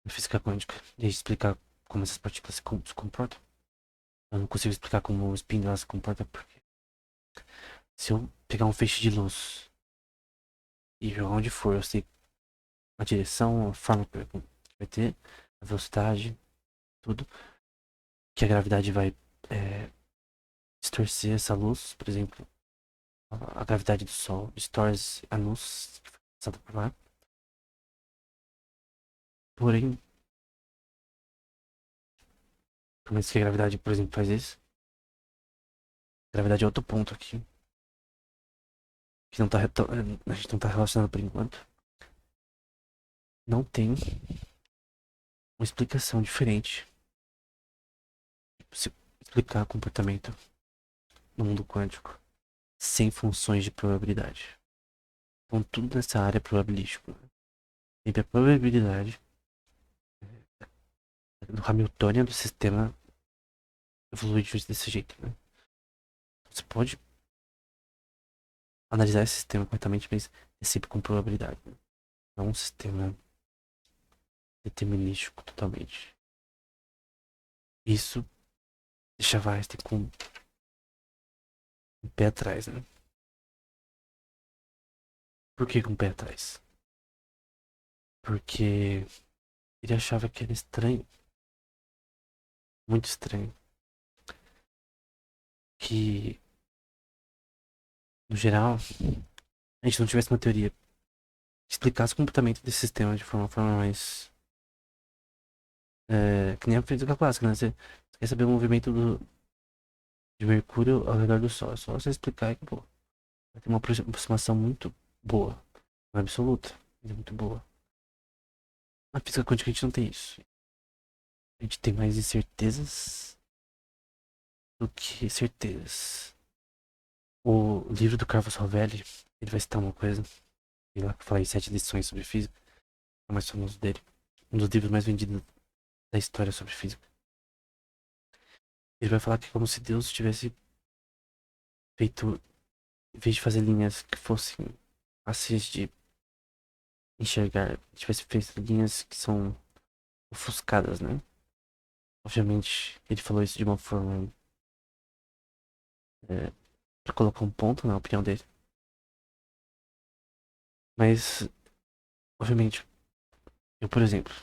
na física quântica e explicar como essas partículas se comportam? Eu não consigo explicar como o spin dela se comporta porque se eu pegar um feixe de luz e jogar onde for, eu sei a direção, a forma que vai ter, a velocidade, tudo, que a gravidade vai é, distorcer essa luz, por exemplo, a gravidade do Sol distorce a luz que foi passada por lá. Porém, como é que a gravidade, por exemplo, faz isso? A gravidade é outro ponto aqui, que não tá, a gente não tá relacionando por enquanto. Não tem uma explicação diferente se explicar comportamento no mundo quântico sem funções de probabilidade. Então, tudo nessa área é probabilístico. Sempre a probabilidade do Hamiltonian do sistema evolui desse jeito, né? Você pode analisar esse sistema corretamente, mas é sempre com probabilidade, né? Não um sistema determinístico totalmente. Isso deixa Einstein com um pé atrás, né? Por que com o pé atrás? Porque ele achava que era estranho, muito estranho, que no geral a gente não tivesse uma teoria que explicasse o comportamento desse sistema de forma mais que nem a física clássica, né? Você quer saber o movimento de Mercúrio ao redor do Sol. É só você explicar que, pô, vai ter uma aproximação muito boa. Não é absoluta, mas é muito boa. Na física quântica a gente não tem isso. A gente tem mais incertezas do que certezas. O livro do Carlos Rovelli, ele vai citar uma coisa. Ele lá que fala em 7 lições sobre física. É o mais famoso dele. Um dos livros mais vendidos da história sobre física. Ele vai falar que é como se Deus tivesse feito, em vez de fazer linhas que fossem fáceis de enxergar, tivesse feito linhas que são ofuscadas, né? Obviamente, ele falou isso de uma forma pra colocar um ponto na opinião dele. Mas obviamente, eu, por exemplo,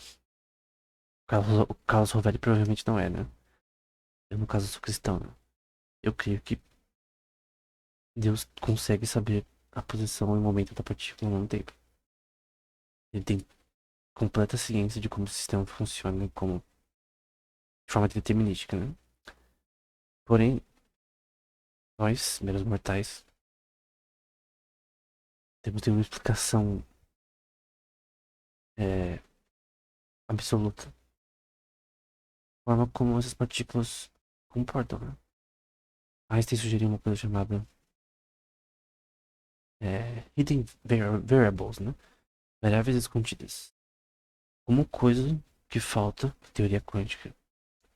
o Carlos Rovelli provavelmente não é, né? Eu, no caso, sou cristão, né? Eu creio que Deus consegue saber a posição e o momento da partícula ao mesmo tempo. Ele tem completa ciência de como o sistema funciona, como de forma determinística, né? Porém, nós, meros mortais, temos de uma explicação é, absoluta da forma como essas partículas comportam, né? Einstein sugeriu uma coisa chamada hidden variables, né? Variáveis escondidas. Como coisa que falta na teoria quântica,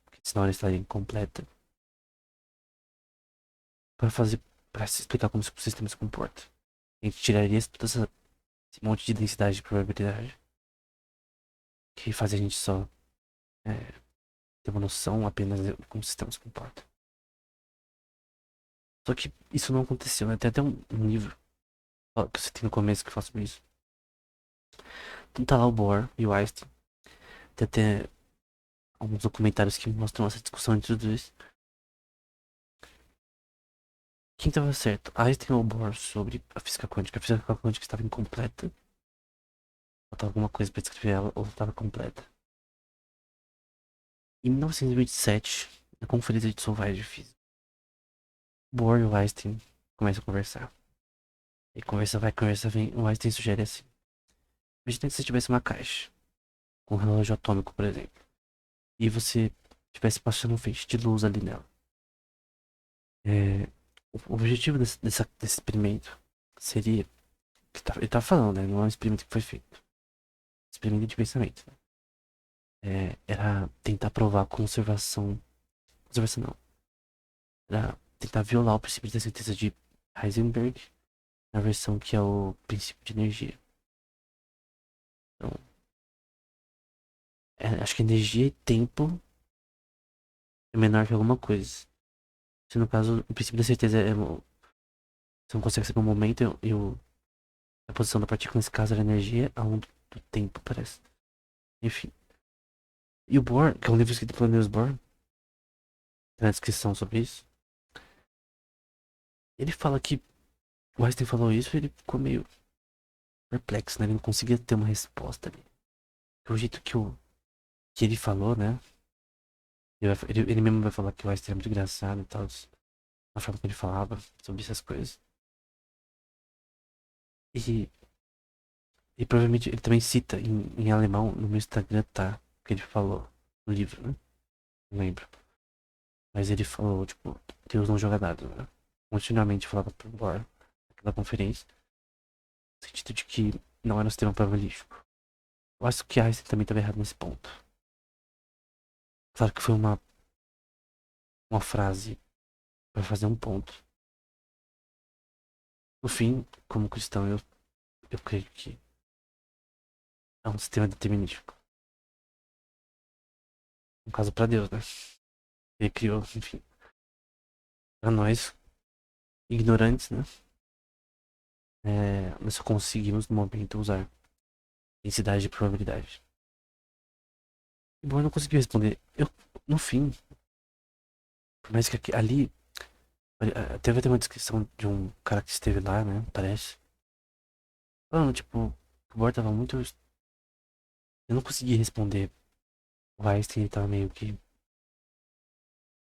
porque senão ela estaria incompleta, para fazer, para se explicar como o sistema se comporta. A gente tiraria esse monte de densidade de probabilidade que faz a gente só é, ter uma noção apenas de como o sistema se comporta. Só que isso não aconteceu, né? Tem até um livro que você tem no começo que fala sobre isso. Então tá lá o Bohr e o Einstein. Tem até alguns documentários que mostram essa discussão entre os dois. Quem estava certo? Einstein ou Bohr sobre a física quântica? A física quântica estava incompleta? Faltava alguma coisa para descrever ela ou estava completa? Em 1927, na Conferência de Solvay de Física, Bohr e o Einstein começam a conversar. E conversa vai, conversa vem. O Einstein sugere assim: imagina que você tivesse uma caixa com um relógio atômico, por exemplo, e você tivesse passando um feixe de luz ali nela. É, o objetivo desse experimento seria. Ele tá falando, né? Não é um experimento que foi feito. Experimento de pensamento. Né? Era tentar provar a conservação. Conservação não. Era tentar violar o princípio da certeza de Heisenberg na versão que é o princípio de energia. Então, acho que energia e tempo é menor que alguma coisa. Se no caso, o princípio da certeza você não consegue saber o momento a posição da partícula, nesse caso era energia, a um do tempo, parece. Enfim. E o Bohr, que é um livro escrito pelo Niels Bohr, tem uma descrição sobre isso. Ele fala que o Einstein falou isso e ele ficou meio perplexo, né? Ele não conseguia ter uma resposta ali. O jeito que ele falou, né? Ele mesmo vai falar que o Einstein é muito engraçado e tal. A forma que ele falava sobre essas coisas. E, e provavelmente ele também cita em alemão no meu Instagram, tá? O que ele falou no livro, né? Não lembro. Mas ele falou, tipo, Deus não joga nada, né? Continuamente falava pro Bohr naquela conferência. No sentido de que não era um sistema probabilístico. Eu acho que Einstein também estava errado nesse ponto. Claro que foi uma frase para fazer um ponto. No fim, como cristão, eu creio que é um sistema determinístico. No caso, para Deus, né? Ele criou, enfim, para nós, ignorantes, né? Nós só conseguimos no momento usar densidade de probabilidade. E Bohr não conseguiu responder. No fim, por mais que ali teve até uma descrição de um cara que esteve lá, né? Parece. Falando, tipo, que o Bohr tava muito. Eu não consegui responder. O Einstein tava meio que.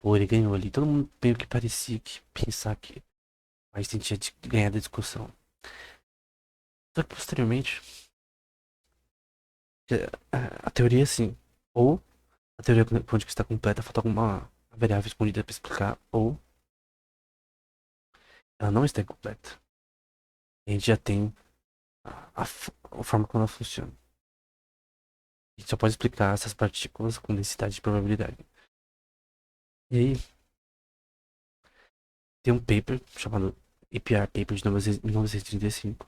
Ou ele ganhou ali. Todo mundo meio que parecia que pensar que o Einstein tinha ganhado a discussão. Só que posteriormente, a teoria assim, ou a teoria quântica está completa, falta alguma variável escondida para explicar, ou ela não está incompleta. A gente já tem a forma como ela funciona. A gente só pode explicar essas partículas com densidade de probabilidade. E aí, tem um paper chamado APR Paper de 1935,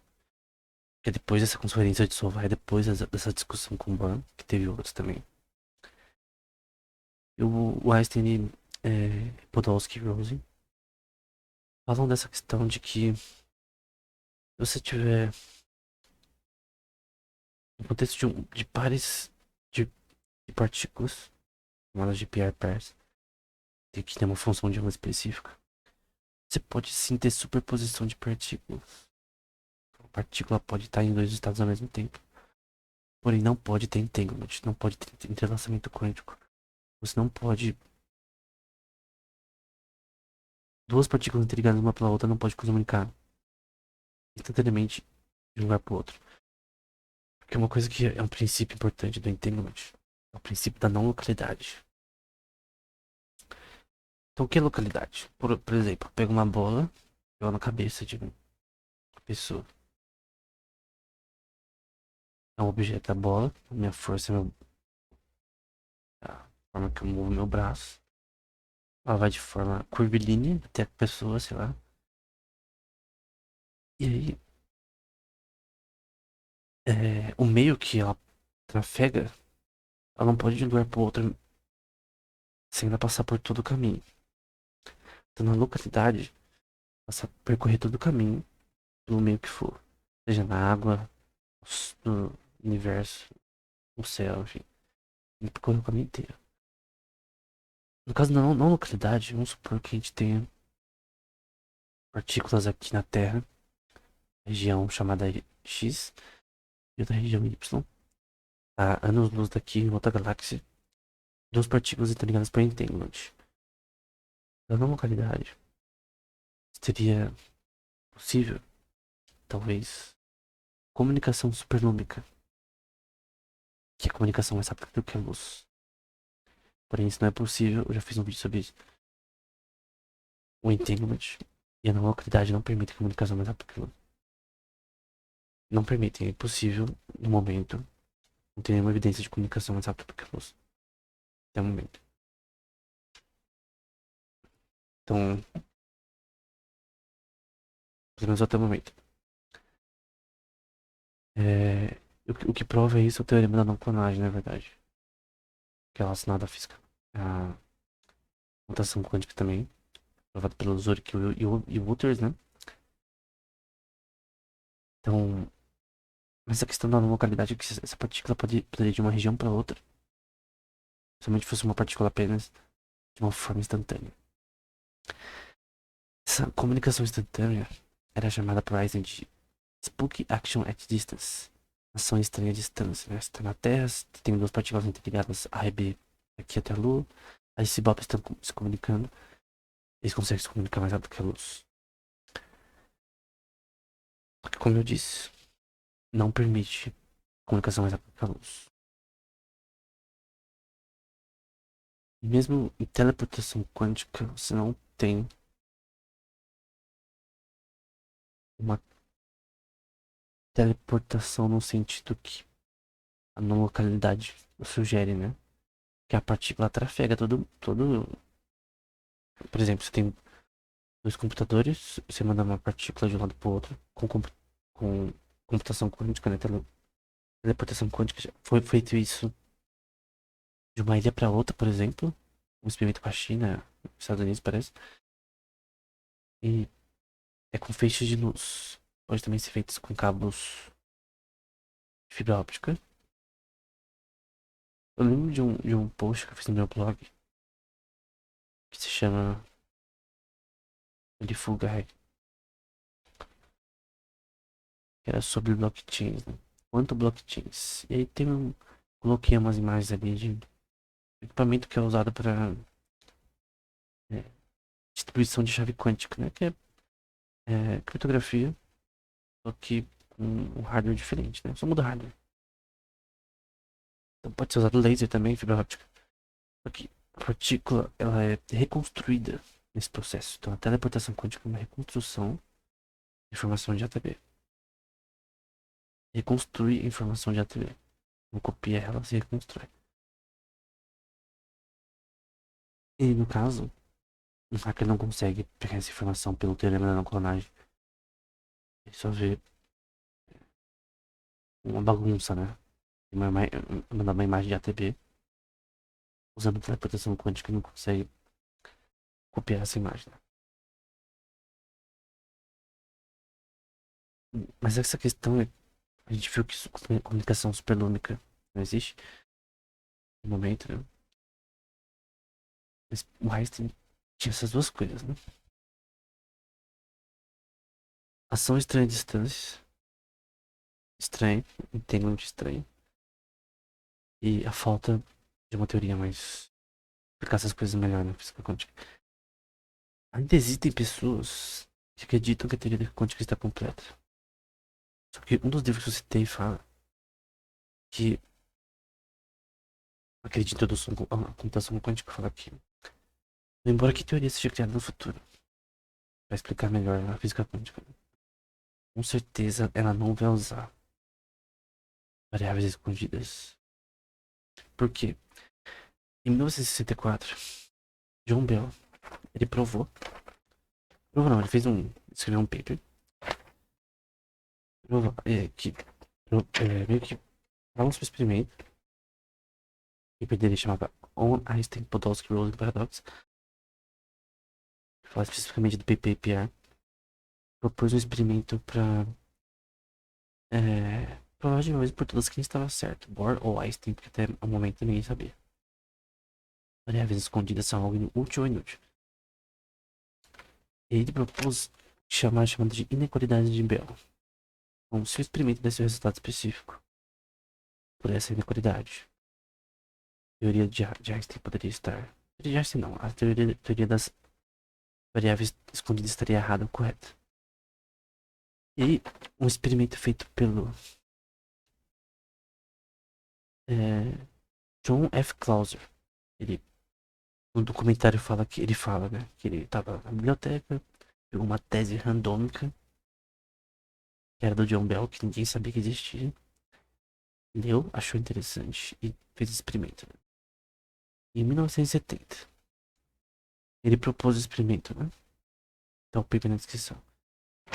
que é depois dessa conferência de Solvay, depois dessa discussão com o Bohr, que teve outros também. E o Einstein e Podolsky e Rosen falam dessa questão de que se você tiver contexto de pares de partículas, chamadas de pair pairs, que tem uma função de onda específica, você pode sim ter superposição de partículas. A partícula pode estar em dois estados ao mesmo tempo. Porém, não pode ter entanglement, não pode ter entrelaçamento quântico. Você não pode. Duas partículas interligadas uma pela outra não pode comunicar instantaneamente de um lugar para o outro. Porque é uma coisa que é um princípio importante do entanglement. É o princípio da não localidade. Então, o que é localidade? Por exemplo, eu pego uma bola, jogo na cabeça de uma pessoa. É um objeto da bola, a minha força é a forma que eu movo meu braço. Ela vai de forma curvilínea até a pessoa, sei lá. E aí, o meio que ela trafega, ela não pode ir de um lugar para o outro sem ela passar por todo o caminho. Então, na localidade, passa percorrer todo o caminho pelo meio que for. Seja na água, no universo, no céu, enfim. Tem que percorrer o caminho inteiro. No caso da não localidade, vamos supor que a gente tenha partículas aqui na Terra, região chamada X, e outra região Y, a anos-luz daqui em outra galáxia, duas partículas interligadas por entanglement. Na não localidade, seria possível, talvez, comunicação superlúmica, que é a comunicação mais rápida do que a luz. Porém, isso não é possível, eu já fiz um vídeo sobre isso. O entanglement e a não localidade não permitem comunicação mais rápida que a luz. Não permitem, é impossível, no momento, não tem nenhuma evidência de comunicação mais rápida do que a luz. Até o momento. Então, pelo menos até o momento. É, o que prova isso é o teorema da não clonagem, na verdade. Que é relacionado à física. A mutação quântica também. Provado pelo Zurich e o Wouters, né? Então, mas a questão da não localidade é que essa partícula poderia ir de uma região para outra. Somente fosse uma partícula apenas de uma forma instantânea. Essa comunicação instantânea era chamada por Einstein de Spooky Action at Distance. Ação estranha à distância, né? Você tá na Terra, você tem duas partículas interligadas A e B aqui até a Lua. Aí esses blobs estão se comunicando. Eles conseguem se comunicar mais rápido que a luz. Só que, como eu disse, não permite comunicação mais rápida que a luz. E mesmo em teleportação quântica, você não tem uma teleportação no sentido que a não localidade sugere, né? Que a partícula trafega todo. Por exemplo, você tem dois computadores, você manda uma partícula de um lado para o outro com computação quântica, né? Teleportação quântica. Foi feito isso de uma ilha para outra, por exemplo. Um experimento com a China, Estados Unidos, parece. E é com feixes de luz. Pode também ser feitos com cabos de fibra óptica. Eu lembro de um post que eu fiz no meu blog que se chama de Fugai, que era sobre blockchains, né? Quanto blockchains. E aí coloquei umas imagens ali de equipamento que é usado para distribuição de chave quântica, né? Que é criptografia, só que com um hardware diferente, né? Só muda o hardware. Então pode ser usado laser também, fibra óptica. Só que a partícula, ela é reconstruída nesse processo. Então a teleportação quântica é uma reconstrução de informação de ATB. Reconstrui a informação de ATB. Não copia ela, se reconstrói. E no caso, um hacker não consegue pegar essa informação pelo teorema da não clonagem. Ele só vê uma bagunça, né? Mandar uma imagem de ATB usando teleportação quântica e não consegue copiar essa imagem, né? Mas essa questão é A gente viu que comunicação superlúmica não existe no momento, né? Mas o Einstein tinha essas duas coisas, né? Ação estranha de distância, estranho, entanglement estranho, e a falta de uma teoria mais explicar essas coisas melhor na física quântica. Ainda existem pessoas que acreditam que a teoria quântica está completa. Só que um dos livros que eu citei fala que acredita em introdução à computação quântica fala que, embora que teoria seja criada no futuro, para explicar melhor a física quântica, com certeza ela não vai usar variáveis escondidas. Por quê? Em 1964, John Bell, ele provou não, ele fez escreveu um paper, que meio que fala sobre o experimento, o paper dele chamava On Einstein-Podolsky-Rosen Paradox, fala especificamente do PPPR, propôs um experimento para provar de uma vez por todas quem estava certo, Bohr ou Einstein, porque até o momento ninguém sabia. Variáveis escondidas são algo útil ou inútil. Ele propôs chamada de inequalidade de Bell. Então, se o experimento desse um resultado específico por essa inequalidade, a teoria de Einstein poderia estar. A teoria de Einstein não, a teoria das variáveis escondidas estaria errada ou correta. E um experimento feito pelo John F. Clauser. Ele, no documentário fala que ele fala, né, que ele estava na biblioteca, pegou uma tese randômica, que era do John Bell, que ninguém sabia que existia, leu, achou interessante e fez experimento. Né? Em 1970, ele propôs o experimento, né? Tá o paper na descrição.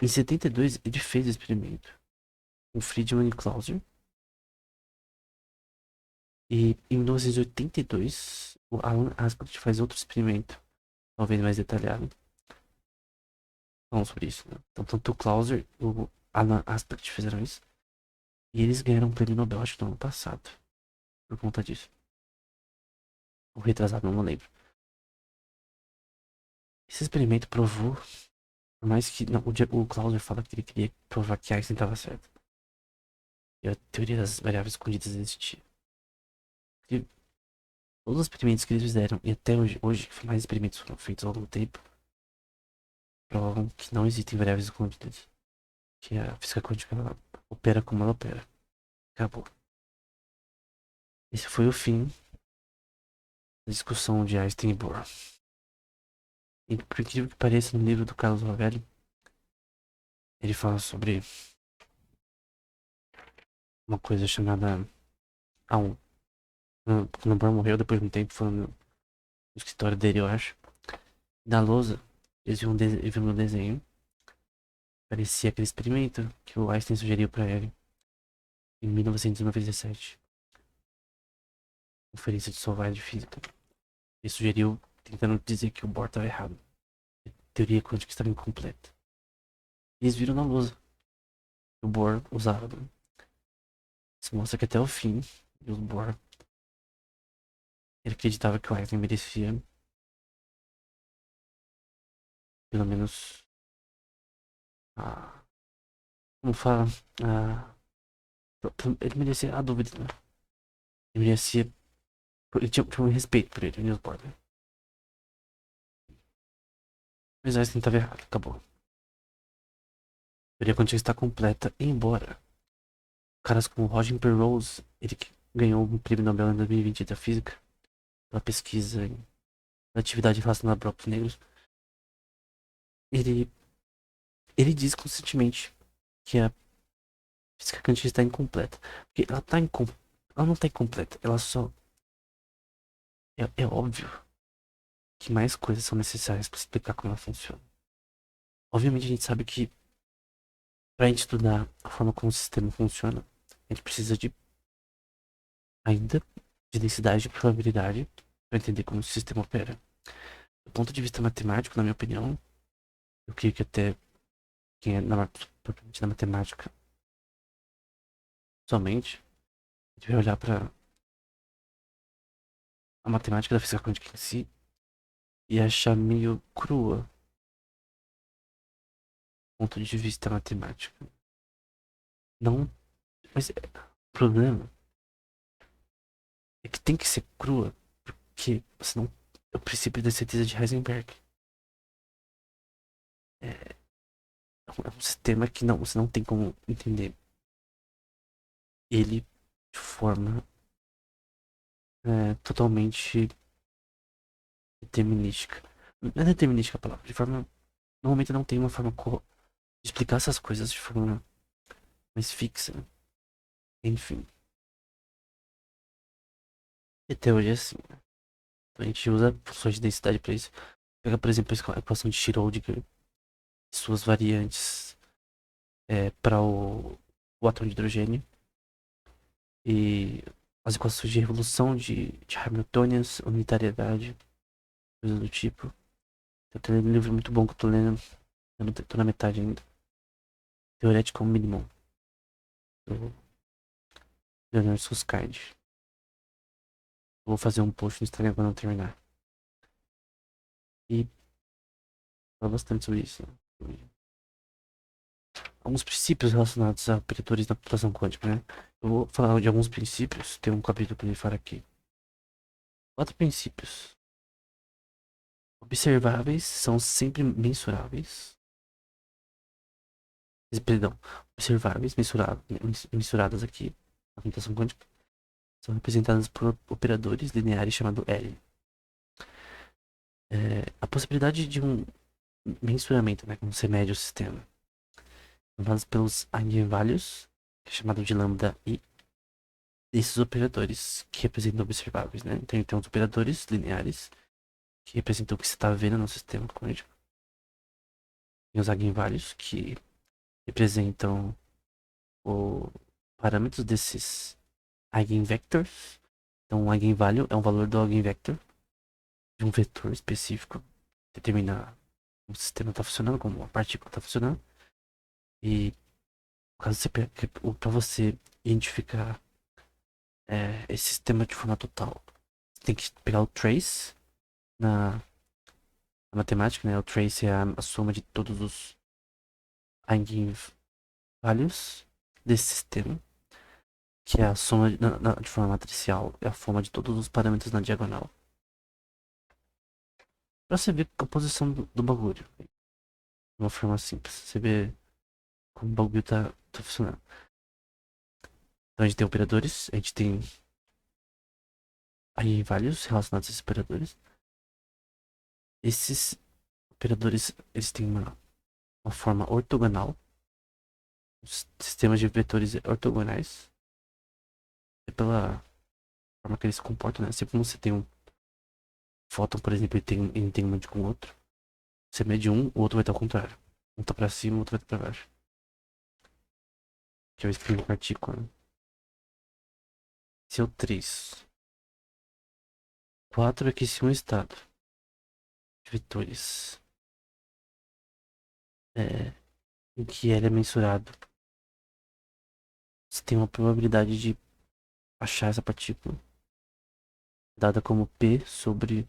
Em 72, ele fez o experimento com Friedman e Clauser. E em 1982, o Alan Aspect faz outro experimento, talvez mais detalhado. Falando sobre isso, né? Então, tanto o Clauser e o Alan Aspect fizeram isso. E eles ganharam um prêmio Nobel, acho que no ano passado, por conta disso. Ou retrasado, não lembro. Esse experimento provou, por mais que. Não, o Clauser fala que ele queria provar que Einstein estava certo. E a teoria das variáveis escondidas existia. E todos os experimentos que eles fizeram, e até hoje mais experimentos foram feitos ao longo do tempo, provam que não existem variáveis escondidas. Que a física quântica ela opera como ela opera. Acabou. Esse foi o fim da discussão de Einstein e Bohr. E por incrível que pareça, no livro do Carlos Rovelli, ele fala sobre uma coisa chamada. Ah, quando o Bohr morreu, depois de um tempo, foi no escritório dele, eu acho. Na lousa, eles viram um desenho. Parecia aquele experimento que o Einstein sugeriu para ele em 1997. Conferência de Solvay de Física. Ele sugeriu, tentando dizer que o Bohr estava errado. A teoria quântica estava incompleta. Eles viram na lousa que o Bohr usava. Né? Isso mostra que até o fim, o Bohr ele acreditava que o Einstein merecia, pelo menos, a, como fala, a, ele merecia a dúvida, né? Ele merecia, ele tinha um respeito por ele, o Niels Bohr. Né? Mas Einstein estava errado, acabou. A teoria quântica está completa, embora caras como Roger Penrose, ele que ganhou um prêmio Nobel em 2020 da física, pela pesquisa em atividade relacionada a blocos negros, ele, ele diz constantemente que a física quântica está incompleta. Porque ela não está incompleta, ela só. É óbvio que mais coisas são necessárias para explicar como ela funciona. Obviamente a gente sabe que para a gente estudar a forma como o sistema funciona, a gente precisa de ainda de densidade e probabilidade para entender como o sistema opera. Do ponto de vista matemático, na minha opinião, eu creio que até quem é propriamente na matemática somente, a gente vai olhar para a matemática da física quântica em si e achar meio crua do ponto de vista matemático. Não, mas o problema é que tem que ser crua, porque senão é o princípio da certeza de Heisenberg. É, é um sistema que não, você não tem como entender ele de forma totalmente determinística. Não é determinística a palavra, de forma. Normalmente não tem uma forma de explicar essas coisas de forma mais fixa. Enfim. E até hoje é assim. A gente usa funções de densidade para isso. Pega, por exemplo, a equação de Schrödinger, suas variantes para o átomo de hidrogênio e as equações de revolução de Hamiltonians, unitariedade, coisas do tipo. Tem um livro muito bom que eu tô lendo, eu não tô na metade ainda. Theoretical Minimum, do Leonard Susskind. Vou fazer um post no Instagram quando eu terminar. E fala bastante sobre isso. Né? Alguns princípios relacionados a operadores da computação quântica, né? Eu vou falar de alguns princípios, tem um capítulo para ele falar aqui. 4 princípios. Observáveis são sempre mensuráveis. Perdão, observáveis, mensuradas aqui na computação quântica, são representadas por operadores lineares chamado L. A possibilidade de um mensuramento, né, como você mede o sistema, dados pelos eigenvalues, que é chamado de lambda I, desses operadores que representam observáveis, né? Então, tem os operadores lineares, que representam o que você está vendo no sistema quântico. Tem os eigenvalues, que representam os parâmetros desses eigenvectors. Então, um eigenvalue é um valor do eigenvector de um vetor específico, determina como o sistema está funcionando, como a partícula está funcionando. E, no caso, para você identificar esse sistema de forma total, você tem que pegar o trace na matemática, né? O trace é a soma de todos os eigenvalues desse sistema, que é a soma de forma matricial, é a soma de todos os parâmetros na diagonal. Pra você ver a posição do bagulho, de uma forma simples, você vê como o bagulho tá funcionando. Então a gente tem operadores, a gente tem eigenvalues relacionados a esses operadores. Esses operadores, eles têm uma forma ortogonal, os sistemas de vetores ortogonais, é pela forma que eles se comportam, né? Sempre quando você tem um fóton, por exemplo, ele tem um entanglement com o outro, você mede um, o outro vai estar ao contrário. Um tá pra cima, o outro vai estar pra baixo. Que eu escrevi uma partícula, né? Esse é o 3. 4 é que se um estado de vetores em que ele é mensurado, você tem uma probabilidade de achar essa partícula, dada como P sobre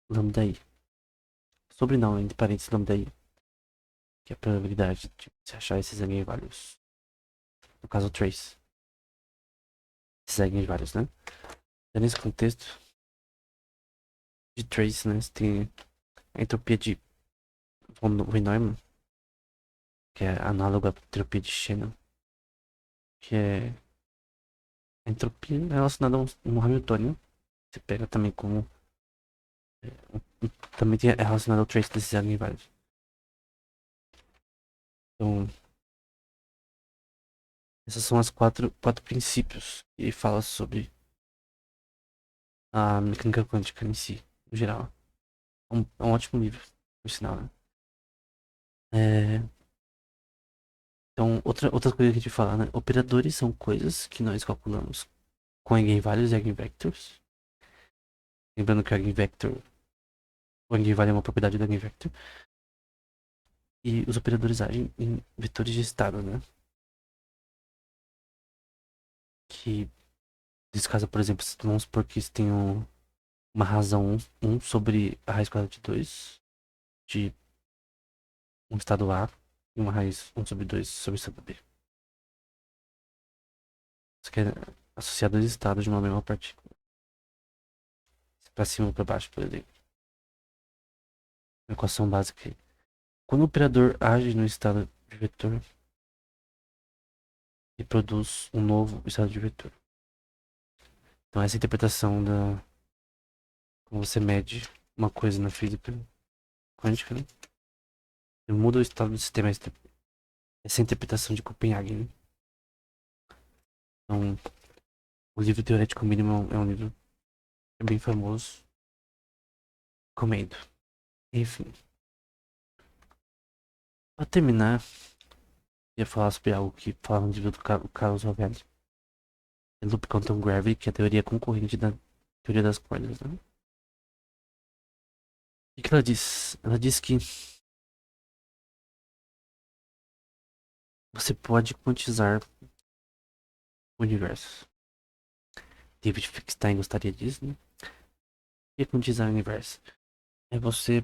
lambda I. Sobre não, entre parênteses lambda I, que é a probabilidade de você achar esses eigenvalues. No caso, o trace. Esses eigenvalues, né? Então, nesse contexto de trace, né? Você tem a entropia de von Neumann, que é análoga à entropia de Shannon, que é a entropia relacionada a um Hamiltonian. Você pega também como. Também é relacionado ao trace desses eigenvalues. Então, essas são as quatro princípios que fala sobre a mecânica quântica em si, no geral. É um ótimo livro, por sinal, né? É, então, outra coisa que a gente fala, né? Operadores são coisas que nós calculamos com eigenvalues e eigenvectors. Lembrando que o eigenvalue é uma propriedade do eigenvector. E os operadores agem em vetores de estado, né? que descasa, por exemplo, vamos supor que você tem uma razão um sobre a raiz quadrada de 2 de um estado A e uma raiz um sobre 2 sobre o estado B. Você quer associar dois estados de uma mesma partícula. Pra cima ou pra baixo, por exemplo. Uma equação básica aí. Quando o operador age no estado de vetor, ele produz um novo estado de vetor. Então essa é a interpretação da... Como você mede uma coisa na física quântica, né? Você muda o estado do sistema. Essa é a interpretação de Copenhague, né? Então, o livro Teorético Mínimo é um livro bem famoso. Recomendo. Enfim. Pra terminar, eu ia falar sobre algo que fala no livro do Carlos Rovelli. É Loop Quantum Gravity, que é a teoria concorrente da teoria das cordas, né? O que ela diz? Ela diz que você pode quantizar o universo. David Finkelstein gostaria disso, né? E quantizar o universo é você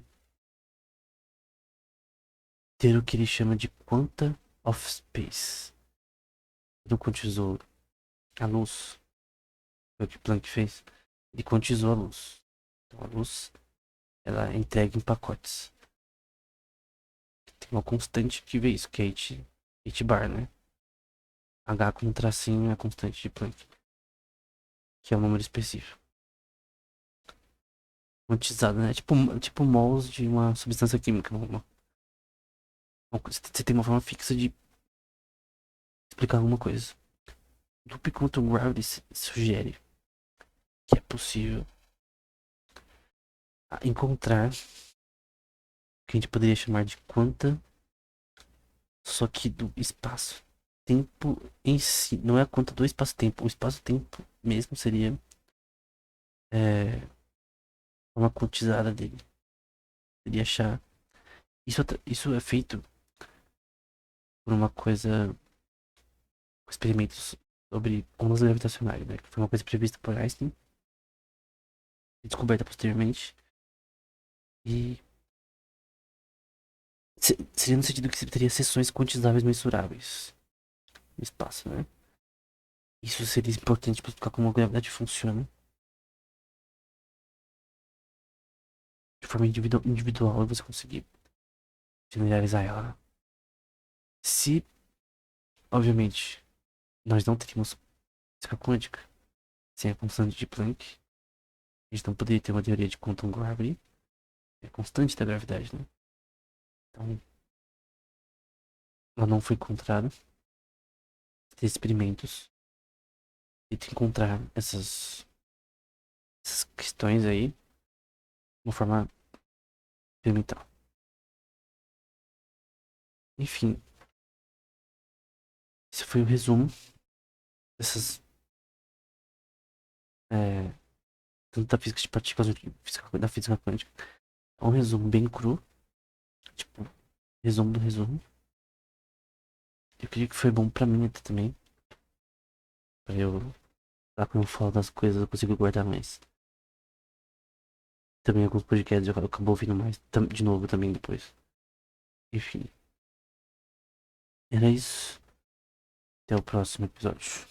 ter o que ele chama de quanta of space. Ele quantizou a luz. Foi o que Planck fez. Ele quantizou a luz. Então a luz, ela é entregue em pacotes. Tem uma constante que vê isso, que é h bar, né? H com um tracinho é a constante de Planck, que é um número específico. Quantizado, né? Tipo mols de uma substância química. Você tem uma forma fixa de explicar alguma coisa. Loop Quantum Gravity sugere que é possível encontrar o que a gente poderia chamar de quanta, só que do espaço-tempo em si. Não é a quanta do espaço-tempo. O espaço-tempo mesmo seria uma quantizada dele. Seria achar. Isso é feito por uma coisa. Experimentos sobre ondas gravitacionais, né? Que foi uma coisa prevista por Einstein e descoberta posteriormente. E seria no sentido que você teria seções quantizáveis mensuráveis no espaço, né? Isso seria importante para explicar como a gravidade funciona de forma individual e você conseguir generalizar ela. Se, obviamente, nós não teríamos física quântica sem a constante de Planck, a gente não poderia ter uma teoria de quantum gravity, é a constante da gravidade, né? Então, ela não foi encontrada. Ter experimentos e de encontrar essas questões aí de uma forma experimental. Enfim, esse foi o resumo dessas. É, tanto da física de partículas da física quântica. É um resumo bem cru. Tipo, resumo do resumo. Eu creio que foi bom pra mim até também. Pra eu. Lá quando eu falo das coisas eu consigo guardar mais. Também alguns podcasts eu acabo ouvindo mais. De novo também depois. Enfim. Era isso. Até o próximo episódio.